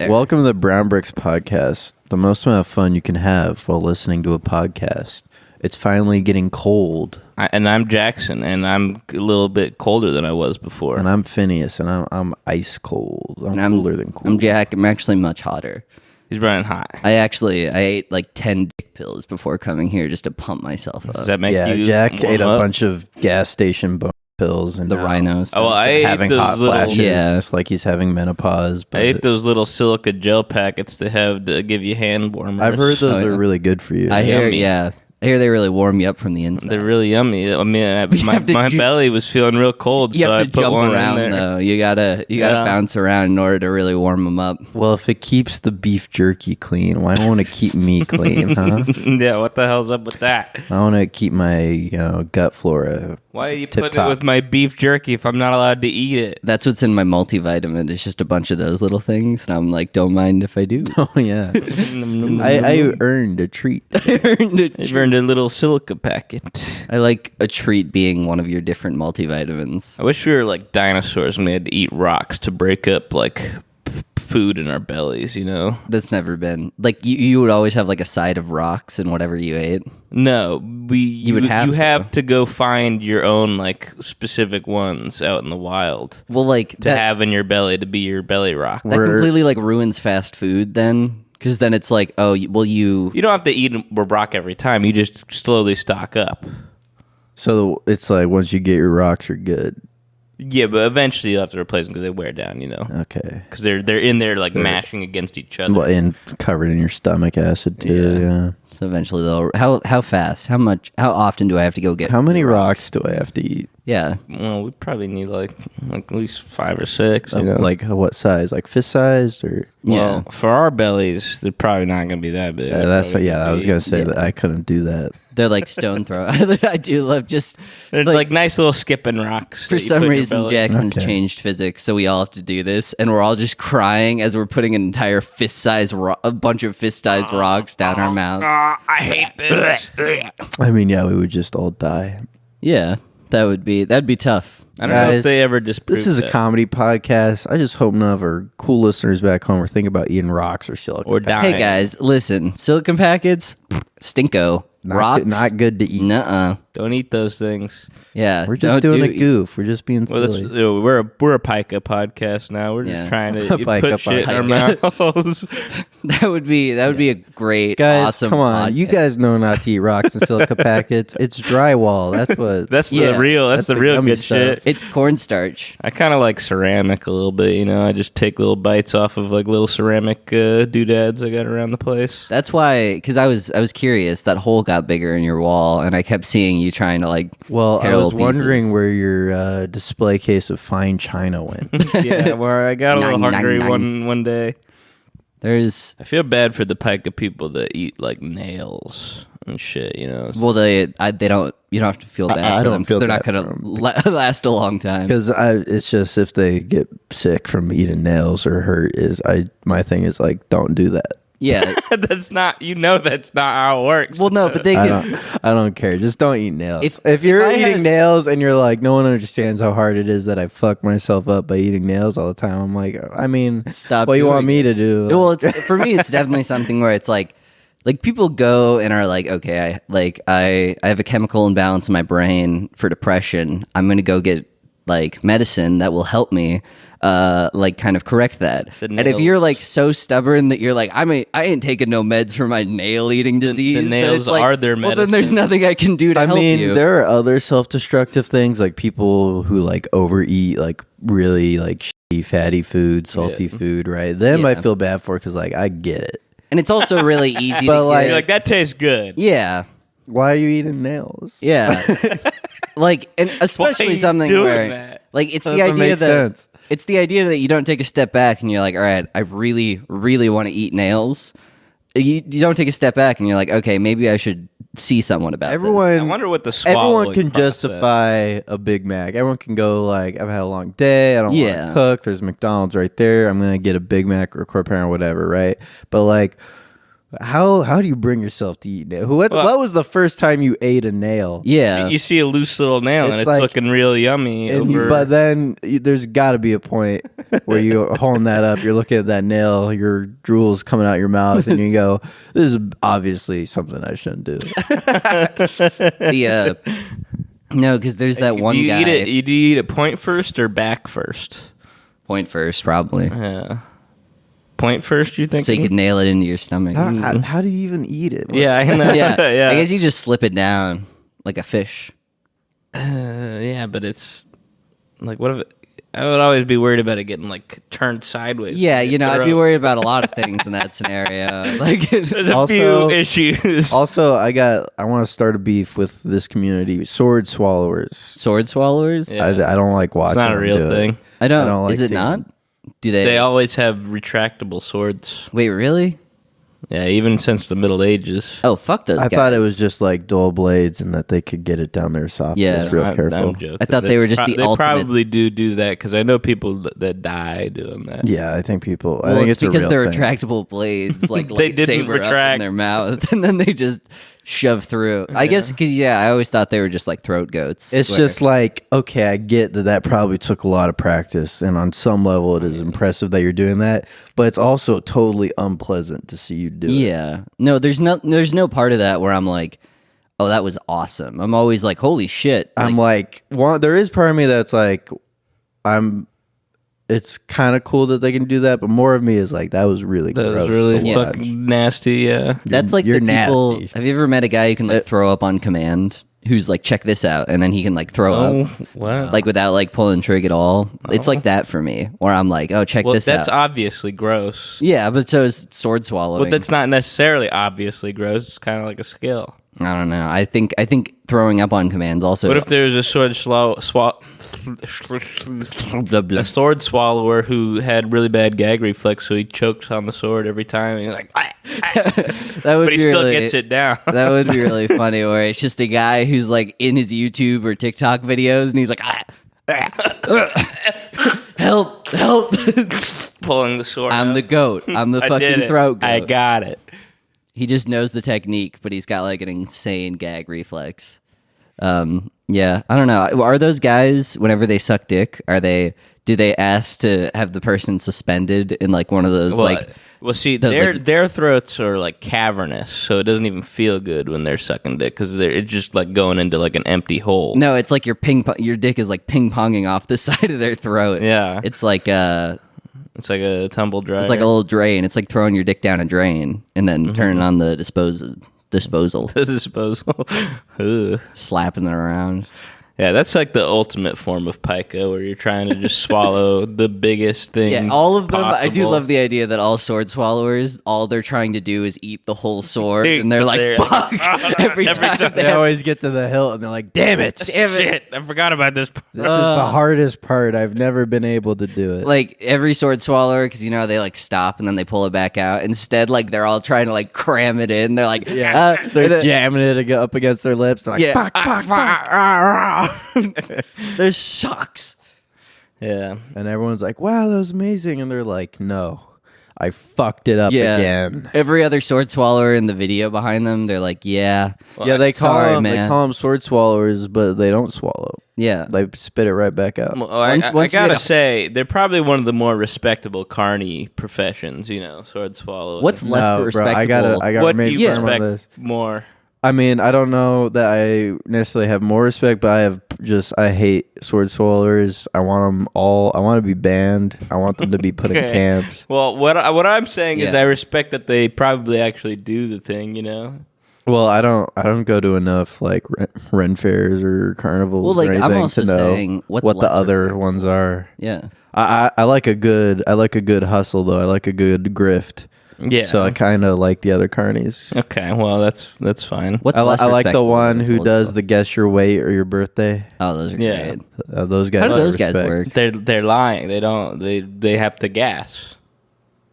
there. Welcome to the Brown Bricks Podcast, the most amount of fun you can have while listening to a podcast. It's finally getting cold. And I'm Jackson, and I'm a little bit colder than I was before. And I'm Phineas, and I'm ice cold. I'm cooler than cool. I'm Jack. I'm actually much hotter. He's running hot. I ate like 10 dick pills before coming here just to pump myself up. Does that make you Jack warm ate a up? bunch of gas station bone pills and The rhinos. Oh, I ate having those hot little, flashes, like he's having menopause. I ate those little silica gel packets to have to give you hand warmers. I've heard those are really good for you. I hear, Yummy. I hear they really warm you up from the inside. They're really yummy. I mean, my belly was feeling real cold, You so I have to put jump one around in there. though. You gotta bounce around in order to really warm them up. Well, if it keeps the beef jerky clean, why won't it keep me clean, huh? Yeah, what the hell's up with that? I want to keep my gut flora. Why are you Tip putting it with my beef jerky if I'm not allowed to eat it? That's what's in my multivitamin. It's just a bunch of those little things, and I'm like, don't mind if I do. Oh yeah, I earned a treat. I've earned a little silica packet. I like a treat being one of your different multivitamins. I wish we were like dinosaurs and we had to eat rocks to break up like food in our bellies, you know? That's never been like you would always have like a side of rocks in whatever you ate. No, you have to go find your own like specific ones out in the wild Well, like to have in your belly to be your belly rock. that completely like ruins fast food then, because then it's like, oh, you You don't have to eat a rock every time. You just slowly stock up. So it's like once you get your rocks, you're good. Yeah, but eventually you'll have to replace them because they wear down, you know? Okay. Because they're in there like mashing against each other. Well, and covered in your stomach acid too. Yeah. so eventually they'll how fast, how often do I have to go get How many rocks do I have to eat? Yeah. Well, we probably need like at least 5 or 6. You know? Like what size? Like fist sized or? Well, for our bellies, they're probably not going to be that big. I was gonna say that I couldn't do that. They're like stone throw. I do love just They're like nice little skipping rocks. for some reason Jackson's changed physics, so we all have to do this, and we're all just crying as we're putting an entire a bunch of fist-sized rocks down our mouth. I hate this. I mean, yeah, we would just all die. Yeah, that'd be tough. I don't know if they ever disprove This is a comedy podcast. I just hope none of our cool listeners back home are thinking about eating rocks or silicon Or dying. Hey guys, listen, silicon packets, stinko. Rocks, not good to eat. Nuh-uh. Don't eat those things. Yeah, We're just doing a goof. We're just being Well, silly. we're a pica podcast now. We're just trying to Pica put shit in our podcast. mouths. That would be a great, Guys, awesome. come on. podcast. You guys know not to eat rocks and silica packets. It's drywall. That's what. That's Yeah. the real. That's the real yummy good stuff. shit. It's cornstarch. I kind of like ceramic a little bit. You know, I just take little bites off of like little ceramic doodads I got around the place. That's why, because I was curious. That hole got bigger in your wall, and I kept seeing you trying to like. Well, I tear was little wondering pieces. where your display case of fine china went. Yeah, where I got a little Nine, hungry nine. one day. There's I feel bad for the pica people that eat like nails and shit. You know. well, they don't. You don't have to feel bad. I for don't them, 'cause feel they're not bad gonna for last a long time. Because it's just if they get sick from eating nails or hurt, my thing is like, don't do that. Yeah. That's not. You know, that's not how it works. Well, no, but they I get. don't care. Just don't eat nails. If You're I eating had- nails and you're like, no one understands how hard it is that I fuck myself up by eating nails all the time. I'm like, I mean, Stop what you want doing me to do? Well, it's for me. It's definitely something where it's like people go and are like, okay, I have a chemical imbalance in my brain for depression. I'm gonna go get like medicine that will help me. Like kind of correct that. And if you're like so stubborn that you're like, I ain't taking no meds for my nail eating disease. the then nails it's like, are their Well, then there's medicine. nothing I can do to I help mean, you. there are other self-destructive things like people who like overeat like really like shitty, fatty food, salty food, right? Them I Yeah. feel bad for because like I get it. And it's also really easy But, to like- get. You're like, that tastes good. Yeah. Why are you eating nails? Yeah. Like, and especially you something doing where, that? like, it's the Doesn't idea make that sense. it's the idea that you don't take a step back and you're like, all right, I really, really want to eat nails. You don't take a step back and you're like, okay, maybe I should see someone about this. Everyone, I wonder what the everyone swallowing can process- justify a Big Mac. Everyone can go like, I've had a long day. I don't want Yeah. to cook. There's McDonald's right there. I'm gonna get a Big Mac or Corp or whatever, right? But like, How do you bring yourself to eat nail? What was the first time you ate a nail? Yeah. You see a loose little nail and It's it's like- looking real yummy. But then there's got to be a point where you're holding that up. You're looking at that nail. Your drool's coming out your mouth, and you go, "This is obviously something I shouldn't do." No, because there's that one guy. Do you eat it point first or back first? Point first, probably. Yeah. Point first, you think? So you could nail it into your stomach. How do you even eat it? Yeah, I know. Yeah. yeah. I guess you just slip it down like a fish. Yeah, but it's like, what if I would always be worried about it getting like turned sideways. Yeah, I'd be worried about a lot of things in that scenario. Like, There's a Also- few issues. Also, I want to start a beef with this community. Sword swallowers. sword swallowers. Yeah. I don't like watching. It's not a them real do it. thing. I don't. I don't like Is it seeing not? them. Do they? They always have retractable swords. Wait, really? Yeah, even since the Middle Ages. Oh, fuck those I guys. thought it was just like dual blades and that they could get it down their esophagus Yeah. real I'm careful. joking. I thought they were just the They ultimate- probably do that because I know people that die doing that. Yeah, I think people. I Well, think it's a because real they're thing. retractable blades, like They didn't lightsaber up in retract. their mouth, and then they just shove through. I guess because I always thought they were just like throat goats. It's where- just like, okay, I get that probably took a lot of practice, and on some level, it is impressive that you're doing that. But it's also totally unpleasant to see you do it. yeah. No, there's no part of that where I'm like, oh, that was awesome. I'm always like, holy shit. I'm like, there is part of me that's like, it's kind of cool that they can do that, but more of me is like, that was really That gross was really to watch. fucking nasty. Yeah. that's like you're the people. nasty. Have you ever met a guy who can like throw up on command? Who's like, check this out, and then he can like throw Oh, up. wow. Like without like pulling trig at all. It's like that for me, where I'm like, oh, check Well, this that's out. obviously gross. Yeah, but so is sword swallowing. But that's not necessarily obviously gross. It's kind of like a skill. I don't know. I think throwing up on commands also. What if there was a sword swallower who had really bad gag reflex, so he chokes on the sword every time, and he's like, "Ah, ah," that would but he be still really, gets it down. That would be really funny. Where it's just a guy who's like in his YouTube or TikTok videos, and he's like, help, Pulling the sword. I'm out. the goat. I'm the I did fucking it. throat goat. I got it. He just knows the technique, but he's got like an insane gag reflex. Yeah, I don't know. Are those guys, whenever they suck dick, do they ask to have the person suspended in like one of those See, those, their throats are like cavernous, so it doesn't even feel good when they're sucking dick because it's just like going into like an empty hole. No, it's like your dick is like ping ponging off the side of their throat. Yeah. It's like It's like a tumble dryer. it's like a little drain. It's like throwing your dick down a drain and then turning on the disposal, disposal. Ugh. slapping it around. Yeah, that's like the ultimate form of pica, where you're trying to just swallow the biggest thing. Yeah, all of them. I do possible. love the idea that all sword swallowers, all they're trying to do is eat the whole sword, and they're like, They're- "Fuck!" every Every time. time. They always get to the hilt and they're like, damn it. Shit, I forgot about this. This is the hardest part. I've never been able to do it. Like every sword swallower, because they like stop and then they pull it back out. Instead, like they're all trying to like cram it in. They're like, yeah, they're and then- jamming it up against their lips. Like, Yeah. fuck, fuck, fuck. This sucks. Yeah. And everyone's like, wow, that was amazing. And they're like, no, I fucked it up Yeah. again. Every other sword swallower in the video behind them, they're like, yeah, Yeah, they call sorry, them man. sword swallowers, but they don't swallow. yeah. They spit it right back out. Well, Once I you gotta get- say, they're probably one of the more respectable carny professions, sword swallowing. What's less No, bro, respectable? I gotta what do remain you firm on this. respect more? I mean, I don't know that I necessarily have more respect, but I hate sword swallowers. I want them all. I want to be banned. I want them to be put in Okay. camps. Well, what I'm saying is, Yeah. I respect that they probably actually do the thing. Well, I don't go to enough like Ren fairs or carnivals Well, like, or I'm anything also to know saying, what's what the less other respectable? ones are. Yeah. I like a good hustle though. I like a good grift. Yeah. So I kind of like the other carnies. Okay. Well, that's fine. What's I less like the respectable one than who sword does swallow? the guess your weight or your birthday. Oh, those are Yeah. great. Those guys. How do I those guys respect. work? They're lying. They don't. They have to gas.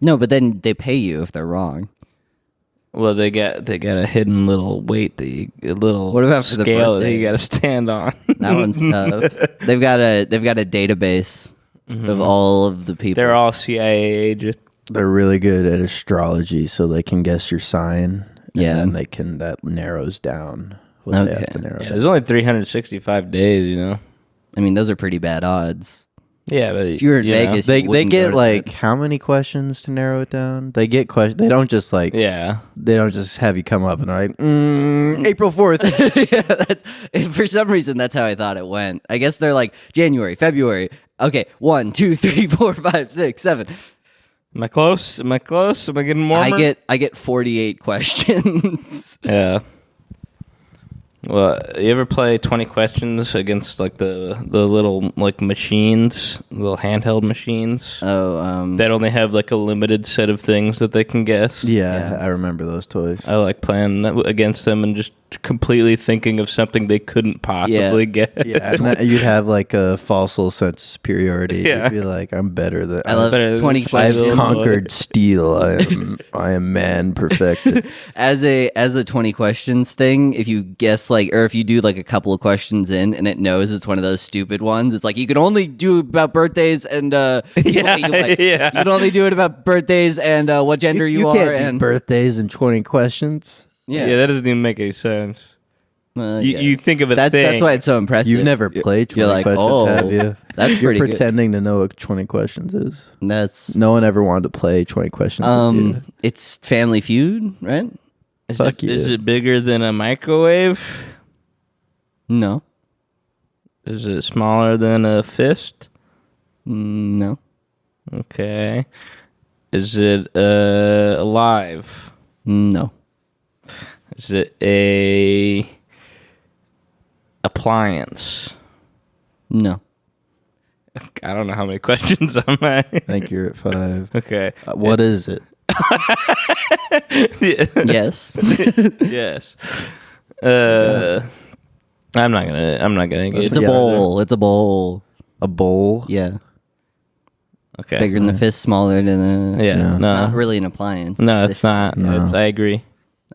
No, but then they pay you if they're wrong. Well, they got a hidden little weight a little What about for the scale that birthday? you got to stand on. That one's tough. They've got a database of all of the people. They're all CIA agents. They're really good at astrology, so they can guess your sign. Yeah. And that narrows down what they have to narrow down. There's only 365 days, you know. I mean, those are pretty bad odds. Yeah, but If you were in Vegas, They you wouldn't go get to like bed. how many questions to narrow it down? They get questions. They don't just like yeah. they don't just have you come up and they're like April 4th. Yeah, for some reason, that's how I thought it went. I guess they're like January, February. Okay, 1, 2, 3, 4, 5, 6, 7. Am I close? Am I getting warmer? I get 48 questions. Yeah. Well, you ever play 20 questions against like the little like machines, little handheld machines Oh, that only have like a limited set of things that they can guess? Yeah, Yeah. I remember those toys. I like playing that against them and just completely thinking of something they couldn't possibly guess. Yeah, and you'd have like a false little sense of superiority. Yeah. You'd be like, I'm better than I love better than 20 I've I've questions. conquered steel. I am man perfected. As a 20 questions thing, if you guess like, or if you do like a couple of questions in and it knows it's one of those stupid ones, it's like you can only do about birthdays and you can only do it about birthdays and what gender you are can't do and birthdays and 20 questions. Yeah, that doesn't even make any sense. yeah. You think of a thing. That's why it's so impressive. You've never played 20 You're like, questions, oh, have you? that's You're pretty good. pretending to know what 20 questions is. That's No one ever wanted to play 20 questions with you. it's Family Feud, right? Fuck you. Is it bigger than a microwave? No, Is it smaller than a fist? no, Okay. Is it alive? no. Is it a appliance? No. I don't know how many questions am I. I think you're at 5. Okay. What is it? Yes. Yes. I'm not gonna get It's a Yeah. bowl. It's a bowl. A bowl? Yeah. okay. Bigger than the fist, smaller than a. Yeah. No. It's No. not really an appliance. No, it's not. No. I agree.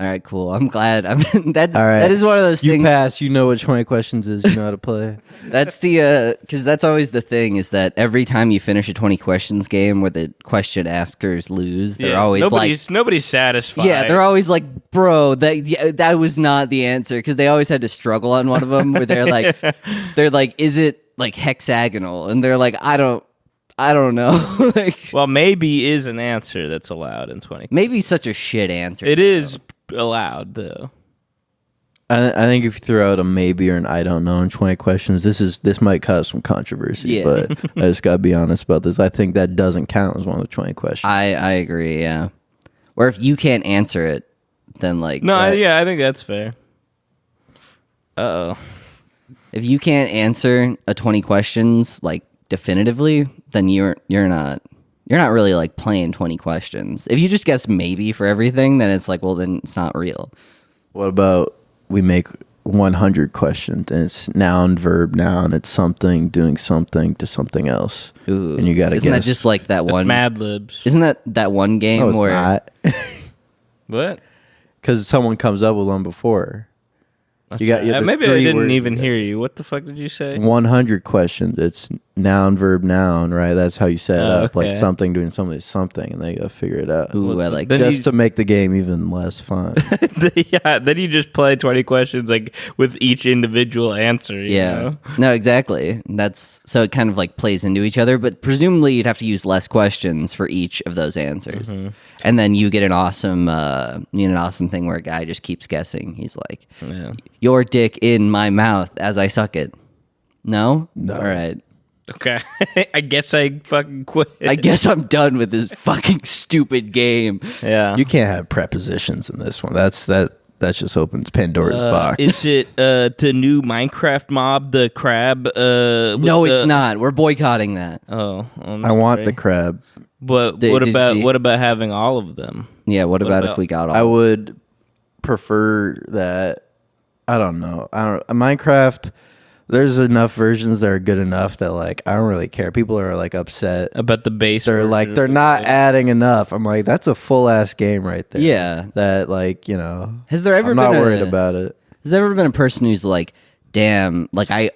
All right, cool. I'm glad. That All right. that is one of those You things. pass. You know what 20 questions is. You know how to play. That's the because that's always the thing is that every time you finish a 20 questions game where the question askers lose, they're always nobody's satisfied. yeah, they're always like, bro, that was not the answer because they always had to struggle on one of them where they're like, is it like hexagonal? And they're like, I don't know. Like, Well, maybe is an answer that's allowed in 20. maybe such a shit answer. It is allowed though. I think if you throw out a maybe or an I don't know in 20 questions, this might cause some controversy. Yeah. But I just gotta be honest about this. I think that doesn't count as one of the 20 questions. I agree. Yeah. Or if you can't answer it, then like No, yeah, I think that's fair. Uh-oh. if you can't answer a 20 questions like definitively, then you're not really like playing 20 questions. If you just guess maybe for everything, then it's like, well, then it's not real. What about we make 100 questions and it's noun, verb, noun. It's something doing something to something else. Ooh. And you gotta Isn't guess. that just like that one? Mad Libs. Isn't that one game No, it's where not. What? Because someone comes up with one before. You have the Maybe I 3 didn't words. even hear you. What the fuck did you say? 100 questions. It's noun, verb, noun, right? That's how you set it up. Like okay. something doing something to something, and they gotta figure it out. Ooh, Well, I like then that. Just to make the game even less fun. Yeah, then you just play 20 questions like with each individual answer. You Yeah. know? No, exactly. That's so it kind of like plays into each other, but presumably you'd have to use less questions for each of those answers. Mm-hmm. And then you get an awesome thing where a guy just keeps guessing. He's like, Yeah. your dick in my mouth as I suck it. No? No. All right. Okay. I guess I fucking quit. I guess I'm done with this fucking stupid game. Yeah. You can't have prepositions in this one. That just opens Pandora's box. Is it the new Minecraft mob, the crab? No, it's not. We're boycotting that. Oh, I'm I want sorry. the crab. But Did you- what about having all of them? Yeah, what about if about- we got all I would prefer that. I don't know. Minecraft. There's enough versions that are good enough that like I don't really care. People are like upset. About the base? They're version like of they're the not thing? adding enough. I'm like that's a full ass game right there. Yeah. That like Has there ever I'm been not a- worried about it. Has there ever been a person who's like, damn, like I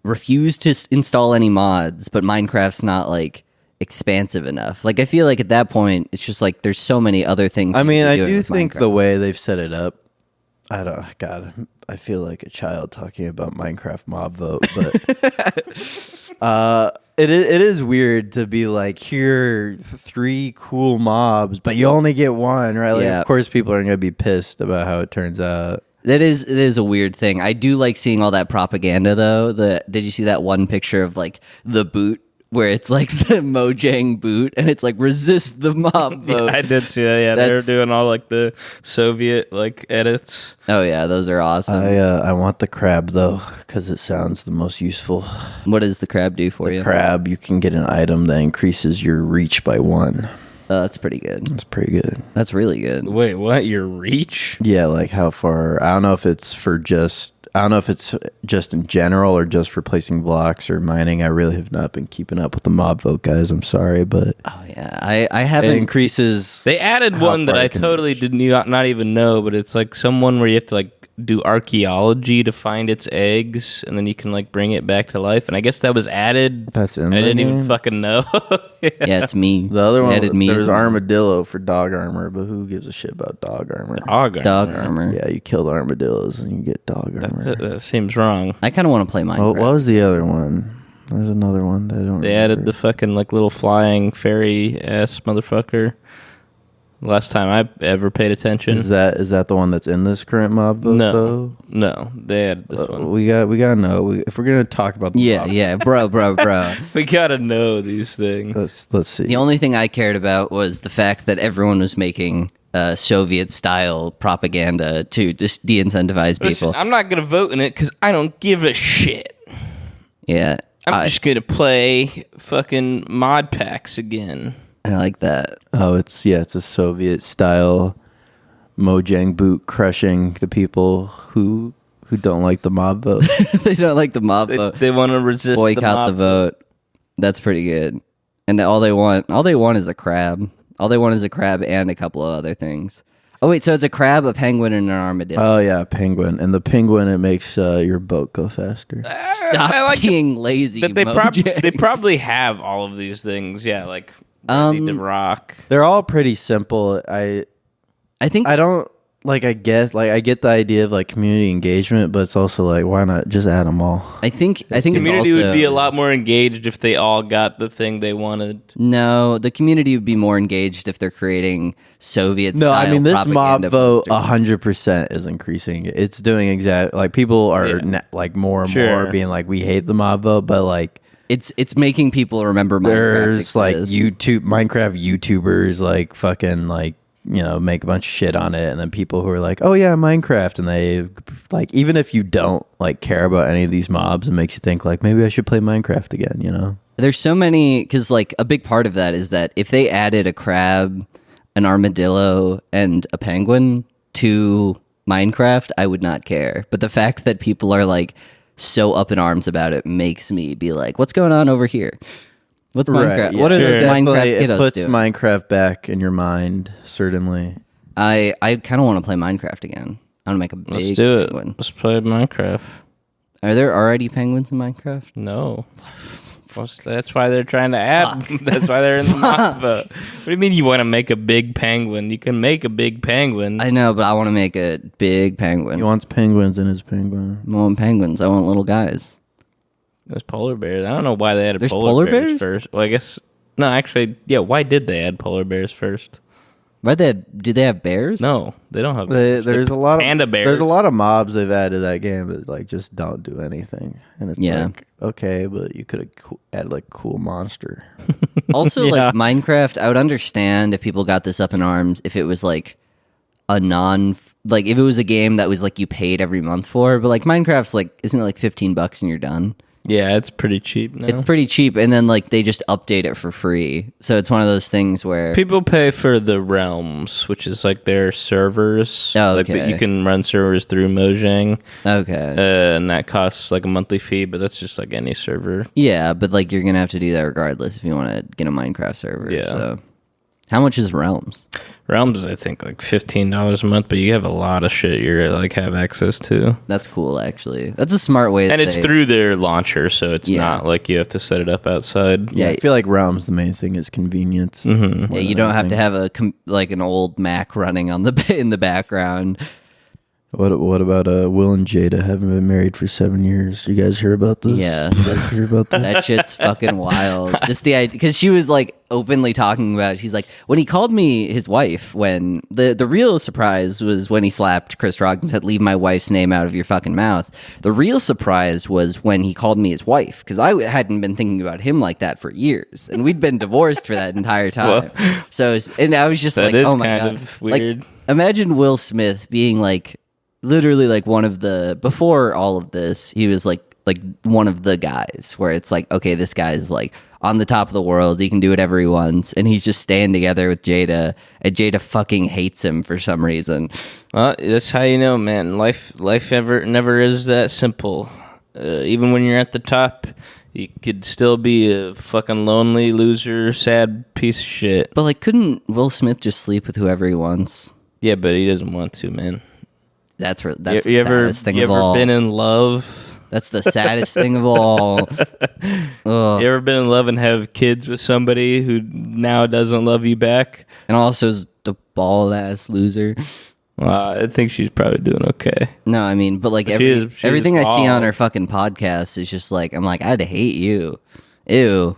refuse to install any mods, but Minecraft's not like expansive enough. Like I feel like at that point it's just like there's so many other things. I mean, I do think the way they've set it up. God, I feel like a child talking about Minecraft mob vote, but it is weird to be like, here are 3 cool mobs, but you only get one, right? Like, of course, people are gonna be pissed about how it turns out. It is a weird thing. I do like seeing all that propaganda though. Did you see that one picture of like the boot where it's like the Mojang boot and it's like resist the mob vote? Yeah, I did see that. Yeah, they were doing all like the Soviet like edits. Oh yeah, those are awesome. I want the crab though because it sounds the most useful. What does the crab do for you? Crab, you can get an item that increases your reach by 1. That's pretty good. That's pretty good. That's really good. Wait, what? Your reach? Yeah, like how far? I don't know if it's just in general or just for placing blocks or mining. I really have not been keeping up with the mob vote, guys. I'm sorry, but oh yeah, I haven't. It increases. They added one that I totally did not even know, but it's like someone where you have to like do archaeology to find its eggs, and then you can like bring it back to life. And I guess that was added. That's in. I didn't even fucking know. Yeah, it's me. The other one, added me. There's armadillo for dog armor, but who gives a shit about dog armor? Dog armor. Yeah, you kill the armadillos and you get dog armor. That seems wrong. I kind of want to play Minecraft. What was the other one? There's another one that I don't. They remember. added the fucking like little flying fairy ass motherfucker. Last time I ever paid attention. Is that the one that's in this current mob vote? No, no, they added this one. We gotta know if we're gonna talk about the mob. bro. We gotta know these things. Let's see. The only thing I cared about was the fact that everyone was making Soviet style propaganda to just de-incentivize people. Listen, I'm not gonna vote in it because I don't give a shit. Yeah, I'm just gonna play fucking mod packs again. I like that. Oh, it's a Soviet style Mojang boot crushing the people who don't like the mob vote. They don't like the mob vote. They want to resist boycott the vote. That's pretty good. And all they want is a crab. All they want is a crab and a couple of other things. Oh wait, so it's a crab, a penguin, and an armadillo. Oh yeah, penguin. And the penguin, it makes your boat go faster. Stop being lazy. They probably have all of these things. Yeah, like ready to rock. They're all pretty simple. I think I don't like. I guess like I get the idea of like community engagement, but it's also like why not just add them all? I think community would be a lot more engaged if they all got the thing they wanted. No, the community would be more engaged if they're creating Soviet style. No, I mean this mob vote posters. 100% is increasing. It's doing exactly like people are like more and more being like we hate the mob vote, but like it's making people remember Minecraft. There's like Minecraft YouTubers like fucking like make a bunch of shit on it, and then people who are like, oh yeah, Minecraft, and they like even if you don't like care about any of these mobs, it makes you think like maybe I should play Minecraft again. There's so many because like a big part of that is that if they added a crab, an armadillo, and a penguin to Minecraft, I would not care. But the fact that people are like so up in arms about it makes me be like, what's going on over here? What's Minecraft? Right, yeah, what are those Minecraft kiddos It puts doing? Minecraft back in your mind, certainly. I kind of want to play Minecraft again. I want to make a big Let's do it. penguin. Let's play Minecraft. Are there already penguins in Minecraft? No. That's why they're trying to add. That's why they're in the mob vote. What do you mean you want to make a big penguin? You can make a big penguin. I know, but I want to make a big penguin. He wants penguins in his penguin. I want penguins. I want little guys. There's polar bears. I don't know why they added There's polar polar bears bears first. Well, I guess no. Actually, yeah. Why did they add polar bears first? Why do they have bears? No, they don't have. Bears. There's a lot of panda bears. There's a lot of mobs they've added to that game that like just don't do anything, and it's like okay, but you could have added like a cool monster. Also, like Minecraft, I would understand if people got this up in arms if it was like if it was a game that was like you paid every month for, but like Minecraft's like isn't it like $15 and you're done? Yeah, it's pretty cheap now. It's pretty cheap, and then like they just update it for free. So it's one of those things where people pay for the realms, which is like their servers. Oh, like okay. you can run servers through Mojang. Okay. And that costs like a monthly fee, but that's just like any server. Yeah, but like you're gonna have to do that regardless if you want to get a Minecraft server. Yeah. So How much is Realms? Realms, I think, like $15 a month, but you have a lot of shit you're like have access to. That's cool, actually. That's a smart way. And it's through their launcher, so it's not like you have to set it up outside. Yeah, I feel like Realms, the main thing is convenience. Yeah, you don't have to have an old Mac running on in the background. What about Will and Jada haven't been married for 7 years? You guys hear about this? Yeah, you guys hear about this? That shit's fucking wild. Just the idea, because she was like openly talking about it. She's like, when he called me his wife, when the real surprise was when he slapped Chris Rock and said, "Leave my wife's name out of your fucking mouth." The real surprise was when he called me his wife, because I hadn't been thinking about him like that for years, and we'd been divorced for that entire time. And I was just like, oh my god, of weird. Like, imagine Will Smith being like. Literally, like before all of this, he was like one of the guys where it's like, okay, this guy's like on the top of the world. He can do whatever he wants. And he's just staying together with Jada, and Jada fucking hates him for some reason. Well, that's how you know, man. Life never is that simple. Even when you're at the top, you could still be a fucking lonely loser, sad piece of shit. But like, couldn't Will Smith just sleep with whoever he wants? Yeah, but he doesn't want to, man. That's the saddest thing of all. You ever been in love? That's the saddest thing of all. You ever been in love and have kids with somebody who now doesn't love you back? And also is the ball-ass loser. Well, I think she's probably doing okay. No, I mean, but like everything I see on her fucking podcast is just like, I'm like, I'd hate you. Ew.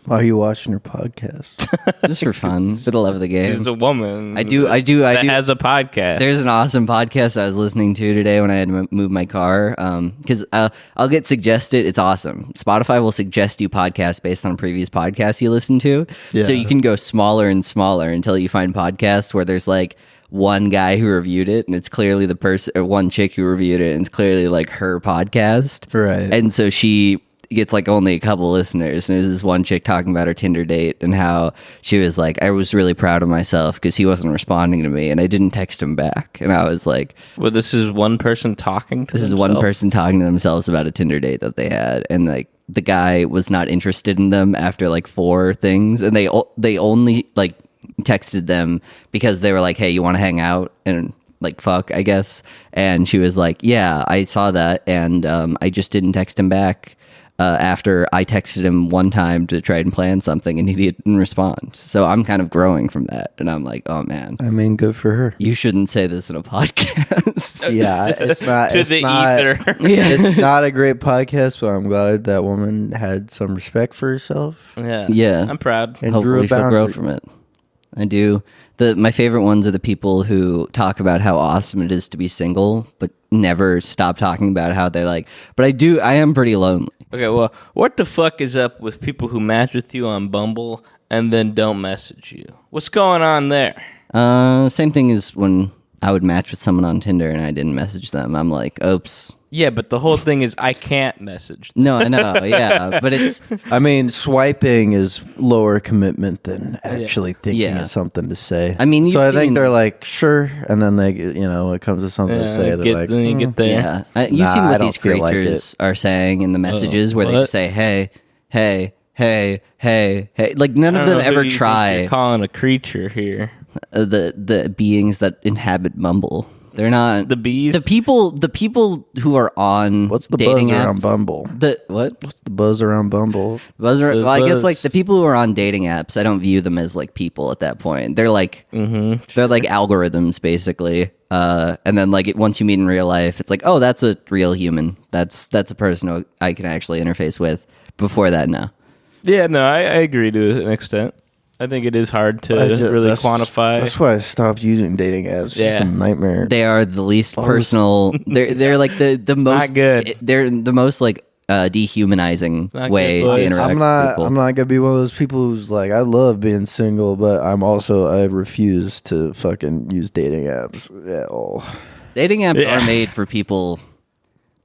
Why are you watching her podcast? Just for fun. For the love of the game. She's a woman. I do. That has a podcast. There's an awesome podcast I was listening to today when I had to move my car. Because I'll get suggested. It's awesome. Spotify will suggest you podcasts based on previous podcasts you listen to. Yeah. So you can go smaller and smaller until you find podcasts where there's like one guy who reviewed it, and it's clearly the person, or one chick who reviewed it, and it's clearly like her podcast. Right. And so she gets like only a couple listeners, and there's this one chick talking about her Tinder date and how she was like, I was really proud of myself because he wasn't responding to me and I didn't text him back. And I was like, well, this is one person talking to is one person talking to themselves about a Tinder date that they had, and like the guy was not interested in them after like 4 things, and they only like texted them because they were like, hey, you want to hang out and like fuck, I guess. And she was like, yeah, I saw that, and I just didn't text him back after I texted him one time to try and plan something, and he didn't respond. So I'm kind of growing from that, and I'm like, oh man. I mean, good for her. You shouldn't say this in a podcast. Yeah, it's not. To it's the not, ether. It's not a great podcast, but I'm glad that woman had some respect for herself. Yeah. I'm proud. And hopefully she'll grow from it. I do. My favorite ones are the people who talk about how awesome it is to be single, but never stop talking about how they like. But I am pretty lonely. Okay, well, what the fuck is up with people who match with you on Bumble and then don't message you? What's going on there? Same thing as when I would match with someone on Tinder and I didn't message them. I'm like, oops. Yeah, but the whole thing is I can't message them. No, I know, yeah. But it's... I mean, swiping is lower commitment than actually thinking of something to say. I mean, I think they're like, sure, and then they, it comes to something to say, they're like... Then you get there. Yeah. You've seen what these creatures are saying in the messages where they just say, hey, hey, hey, hey, hey. Like, none of them ever try... You're calling a creature here. The beings that inhabit Bumble. They're not the bees. The people who are on what's the dating buzz apps, around Bumble? What's the buzz around Bumble? Well, I guess like the people who are on dating apps, I don't view them as like people at that point. They're like they're like algorithms basically. And then like once you meet in real life, it's like, oh, that's a real human. That's a person who I can actually interface with. Before that, no. Yeah, no, I agree to an extent. I think it is hard to really quantify. That's why I stopped using dating apps. It's just a nightmare. They are the least personal. They're like the most not good. They're the most like dehumanizing way to interact with people. I'm not gonna be one of those people who's like, I love being single, but I refuse to fucking use dating apps at all. Dating apps are made for people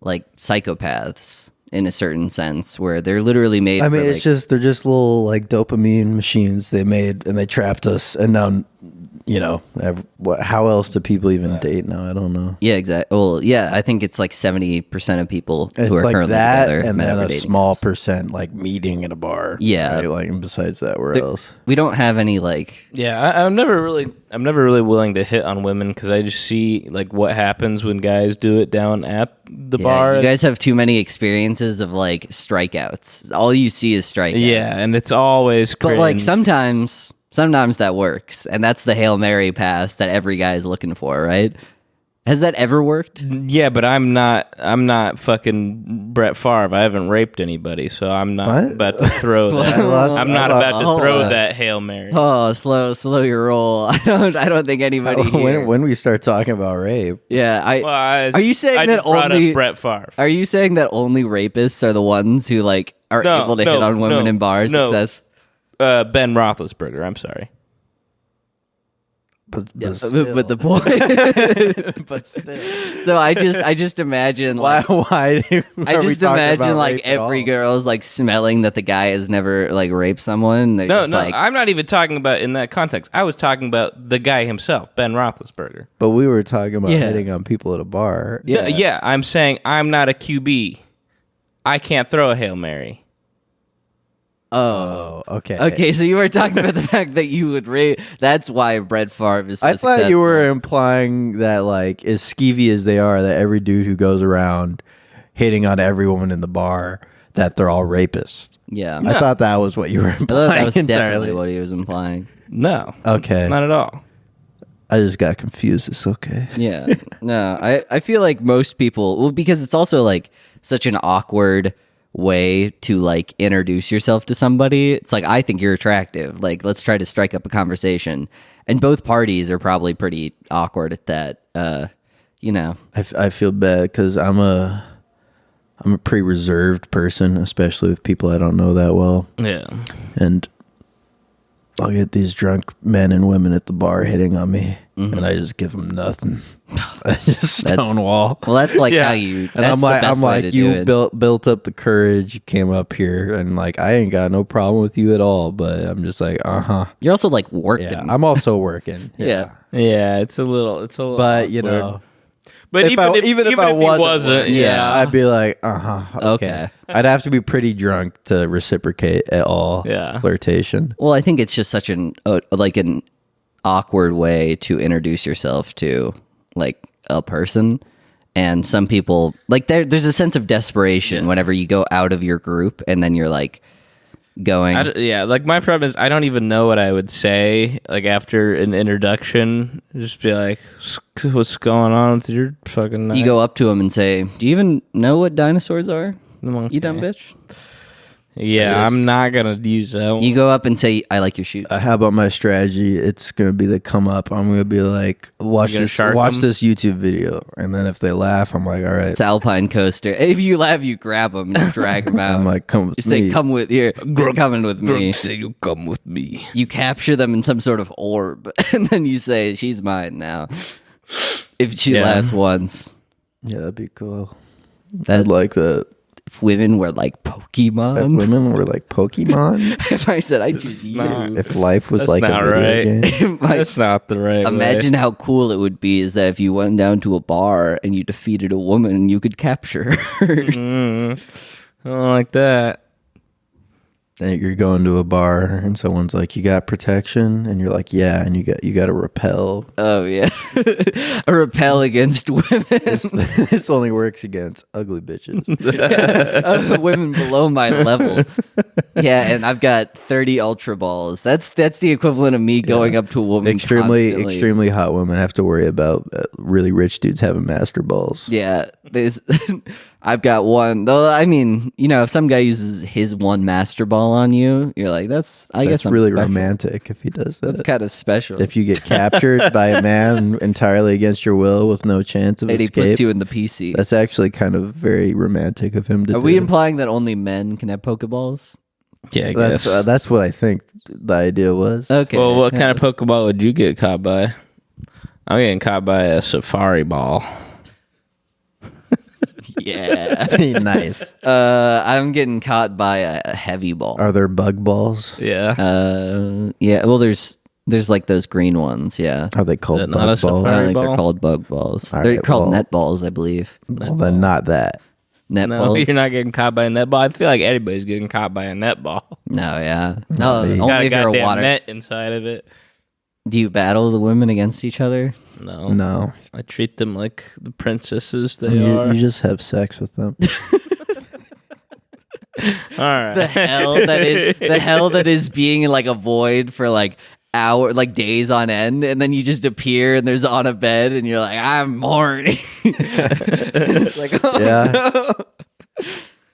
like psychopaths. In a certain sense, where they're literally made. I mean, for, they're just little like dopamine machines they made, and they trapped us, and now how else do people even date now? I don't know. Yeah, exactly. Well, yeah, I think it's like 70% of people It's who are like currently that, together and met then over a dating small apps. percent like meeting in a bar. Yeah. right? Like, and besides that, where else? We don't have any like. Yeah, I'm never really willing to hit on women because I just see like what happens when guys do it down at the Yeah, bar. you guys have too many experiences of like strikeouts. All you see is strikeouts. Yeah, and it's always But like cringe. sometimes that works, and that's the Hail Mary pass that every guy is looking for, right? Has that ever worked? Yeah, but I'm not fucking Brett Favre. I haven't raped anybody, so I'm not What? about to throw that. I'm not about to throw that Hail Mary. Oh, slow your roll. I don't think anybody here. when we start talking about rape, Yeah, Well, are you saying I that just brought only up Brett Favre? Are you saying that only rapists are the ones who like are No, able to no, hit on women no, in bars? no. Ben Roethlisberger. I'm sorry. but But the point. but still, So I just imagine why? like Why? I just imagine like every girl's like smelling that the guy has never like raped someone. They're No, just no, like, I'm not even talking about in that context. I was talking about the guy himself, Ben Roethlisberger. But we were talking about Yeah. hitting on people at a bar. Yeah. No, yeah, I'm saying I'm not a QB. I can't throw a Hail Mary. Oh, okay. Okay, so you were talking about the fact that you would rape. That's why Brett Favre is. So I thought successful. you were implying that, like, as skeevy as they are, that every dude who goes around hitting on every woman in the bar, that they're all rapists. Yeah, I thought that was what you were I thought implying that was entirely. definitely what he was implying. No. Okay. Not at all. I just got confused. It's okay. Yeah, no, I feel like most people, well, because it's also like such an awkward way to like introduce yourself to somebody. It's like, I think you're attractive, like let's try to strike up a conversation, and both parties are probably pretty awkward at that. I feel bad because I'm a pretty reserved person, especially with people I don't know that well. Yeah. And I'll get these drunk men and women at the bar hitting on me, and I just give them nothing. I just stonewall. Well, that's like Yeah. how you. And That's I'm the like, best way to do you it. built up the courage, you came up here, and like, I ain't got no problem with you at all. But I'm just like, You're also like working. yeah. I'm also working. Yeah. Yeah, it's a little But you awkward. know, But if I he wasn't, yeah. I'd be like, okay. Okay. I'd have to be pretty drunk to reciprocate at all. Yeah. Flirtation. Well, I think it's just such an awkward way to introduce yourself to like a person, and some people like there's a sense of desperation whenever you go out of your group and then you're like going. Like my problem is I don't even know what I would say like after an introduction. Just be like, what's going on with your fucking night? You go up to them and say, "Do you even know what dinosaurs are? You dumb bitch." Yeah, I'm not gonna use that one. You go up and say, "I like your shoes." How about my strategy? It's gonna be the come up. I'm gonna be like, watch gonna this shark them? this YouTube video, and then if they laugh, I'm like, all right. It's Alpine coaster. If you laugh, you grab them and you drag them out. I'm like, come with you say, me. "Come with here. You're coming with me." Say you come with me. You capture them in some sort of orb, and then you say, "She's mine now." If she laughs once, Yeah, that'd be cool. that's I'd like that. If women were like If Pokemon. women were like Pokemon. If I said I choose you, not- If life was That's like a not video right. game. That's not the right imagine how cool it would be is that if you went down to a bar and you defeated a woman, you could capture her. way. I don't like that. And you're going to a bar and someone's like, "You got protection?" And you're like, "Yeah." And you got to repel. Oh yeah, a repel against women. This only works against ugly bitches. Women below my level. Yeah, and I've got 30 ultra balls. That's the equivalent of me going up to a woman. constantly. Extremely hot women have to worry about really rich dudes having master balls. Yeah, I've got one. Though I mean, if some guy uses his one master ball on you, you're like, that's That's I'm really special. romantic if he does that. That's kind of special. If you get captured by a man entirely against your will with no chance of and he escape, puts you in the PC. that's actually kind of very romantic of him to do. Are we implying that only men can have Pokeballs? Yeah, I guess. That's what I think the idea was. Okay. Well, what kind of Pokeball would you get caught by? I'm getting caught by a safari ball. Yeah. Nice. I'm getting caught by a heavy ball. Are there bug balls? Yeah. Yeah. Well, there's There's like those green ones, yeah. Are they called Is that not a bug balls? I safari don't think ball? they're called bug balls. All They're right, called well- net balls, I believe. Well, then not that. Net No, balls? you're not getting caught by a net ball. I feel like anybody's getting caught by a net ball. No, yeah. No, me. Got only a if you're a goddamn water. net inside of it. Do you battle the women against each other? No. No. I treat them like the princesses they You, are. you just have sex with them. All right. The hell that is being in like a void for like days on end, and then you just appear and there's on a bed and you're like, I'm horny. It's like, oh, Yeah. no.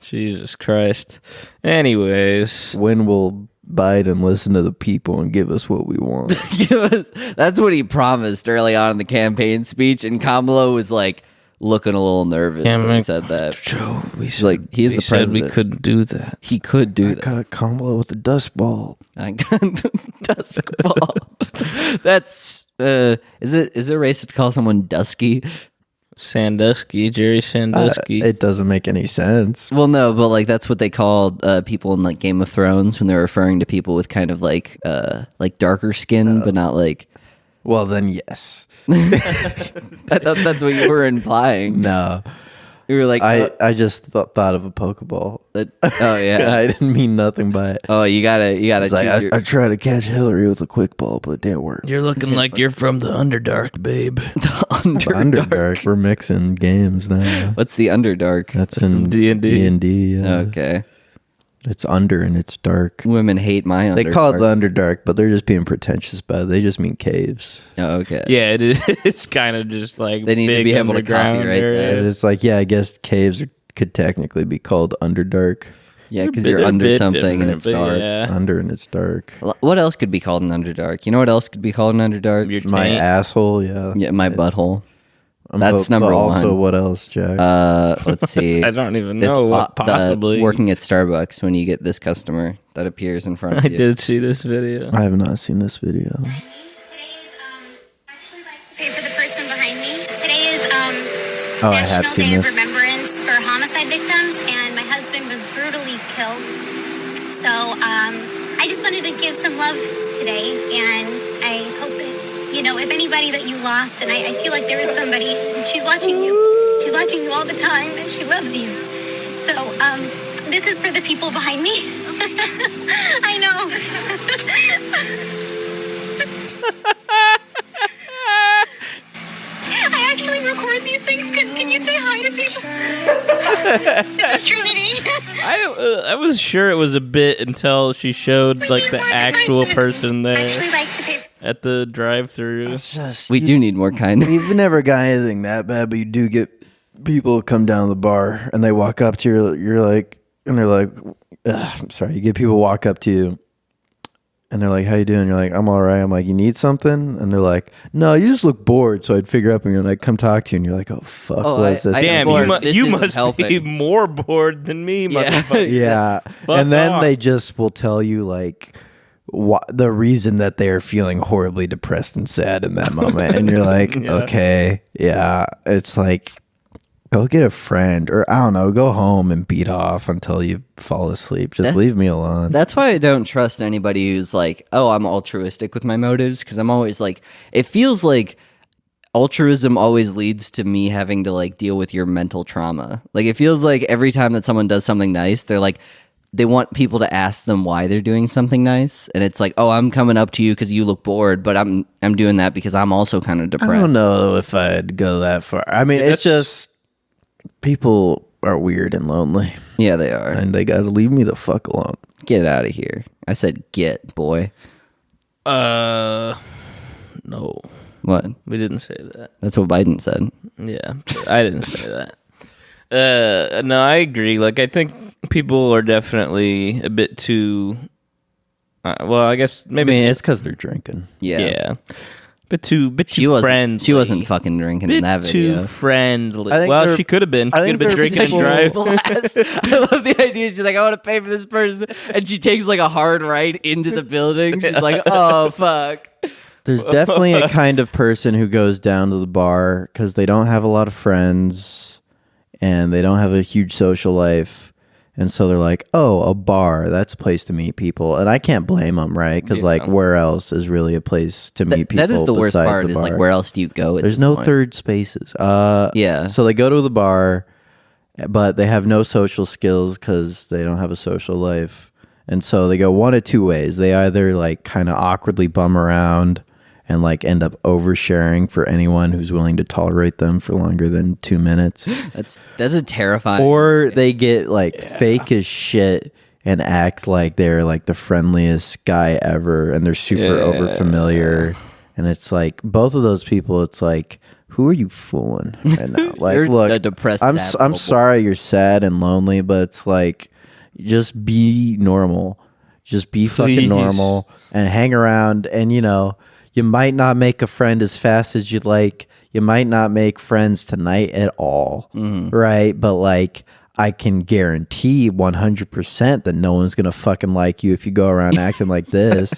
Jesus Christ. Anyways. When will Biden listen to the people and give us what we want? That's what he promised early on in the campaign speech, and Kamala was like looking a little nervous when he said that. Joe, He's like, he's the said president. we couldn't do that. He could do I that. got Kamala with the dust ball. I got the dusk ball. That's is it racist to call someone dusky? Sandusky, Jerry Sandusky. It doesn't make any sense. Well, no, but like that's what they called people in like Game of Thrones when they're referring to people with kind of like darker skin, but not like. Well, then yes. I thought that's what you were implying. No. You were like, I just thought of a Pokeball. oh yeah, I didn't mean nothing by it. oh you gotta It's like, choose your- I tried to catch Hillary with a quick ball, but it didn't work. You're looking like you're from the Underdark, babe. Underdark. We're mixing games now. What's the Underdark? That's in D&D. D&D. Yeah. Okay, It's under and it's dark. women hate my Underdark. They call it the Underdark, but they're just being pretentious about it. They just mean caves. Oh, okay. Yeah, it is. It's kind of just like They need to big be able to underground copyright area. that. And it's like, yeah, I guess caves could technically be called Underdark. Yeah, because They're you're a under bit something and it's different, but dark. yeah. Under and it's dark. What else could be called an Underdark? You know what else could be called an Underdark? Your My taint. asshole, yeah. Yeah, my butthole. But- That's number but also, one. what else, Jack? Let's see. I don't even This, know what the possibly. working at Starbucks when you get this customer that appears in front of I you. did see this video. I have not seen this video. Today's actually like to pay for the person behind me. Today is Oh, I have National seen Day of this. Remembrance for homicide victims, and my husband was brutally killed. So I just wanted to give some love today, and I hope that if anybody that you lost, and I feel like there is somebody, and she's watching you. She's watching you all the time, and she loves you. So this is for the people behind me. I know. I actually record these things. Can you say hi to people? This is Trinity. I was sure it was a bit until she showed like the actual person there Actually like to pay. at the drive-through. We do need more kindness. You've never got anything that bad, but you do get people come down the bar and they walk up to you. You're like, and they're like, I'm sorry. You get people walk up to you and they're like, how you doing? You're like, I'm all right. I'm like, you need something? And they're like, no, you just look bored. So I'd figure up and like come talk to you. And you're like, oh, fuck. Oh, what is this? Damn, bored. This you isn't must be helping. more bored than me, Yeah. motherfucker. Yeah. Fuck And then off. they just will tell you like the reason that they're feeling horribly depressed and sad in that moment. And you're like, okay, yeah. It's like, go get a friend, or I don't know, go home and beat off until you fall asleep. Just leave me alone. That's why I don't trust anybody who's like, oh, I'm altruistic with my motives, because I'm always like, it feels like altruism always leads to me having to like deal with your mental trauma. Like it feels like every time that someone does something nice, they're like, they want people to ask them why they're doing something nice, and it's like, oh, I'm coming up to you because you look bored, but I'm doing that because I'm also kind of depressed. I don't know if I'd go that far. I mean, it's just people are weird and lonely, Yeah, they are. and they got to leave me the fuck alone. Get out of here. I said get, boy. No, What? we didn't say that. That's what Biden said. Yeah, I didn't say that. No, I agree. Like, I think people are definitely a bit too. Well, I guess I maybe mean, it's because they're drinking. yeah, bit too She wasn't. friendly. She wasn't fucking drinking in bit that too video. friendly. I think Well, they're- she could have been. She I could think have been they're drinking and people- driving. I love the idea. She's like, I want to pay for this person, and she takes like a hard right into the building. She's like, oh fuck. There's definitely a kind of person who goes down to the bar because they don't have a lot of friends and they don't have a huge social life, And so they're like, oh, a bar, that's a place to meet people. And I can't blame them, right? Because like where else is really a place to meet people? That is the worst part is like, where else do you go? There's no third spaces. Yeah. So they go to the bar, but they have no social skills because they don't have a social life. And so they go one of two ways. They either like kind of awkwardly bum around and like end up oversharing for anyone who's willing to tolerate them for longer than 2 minutes. That's a terrifying. Or they get like fake as shit and act like they're like the friendliest guy ever and they're super over familiar. And it's like both of those people, it's like, who are you fooling right now? Like, You're look, a depressed I'm sorry you're sad and lonely, but it's like, just be normal. Just be fucking normal and hang around. And you know, you might not make a friend as fast as you'd like. You might not make friends tonight at all, right? But like, I can guarantee 100% that no one's gonna fucking like you if you go around acting like this.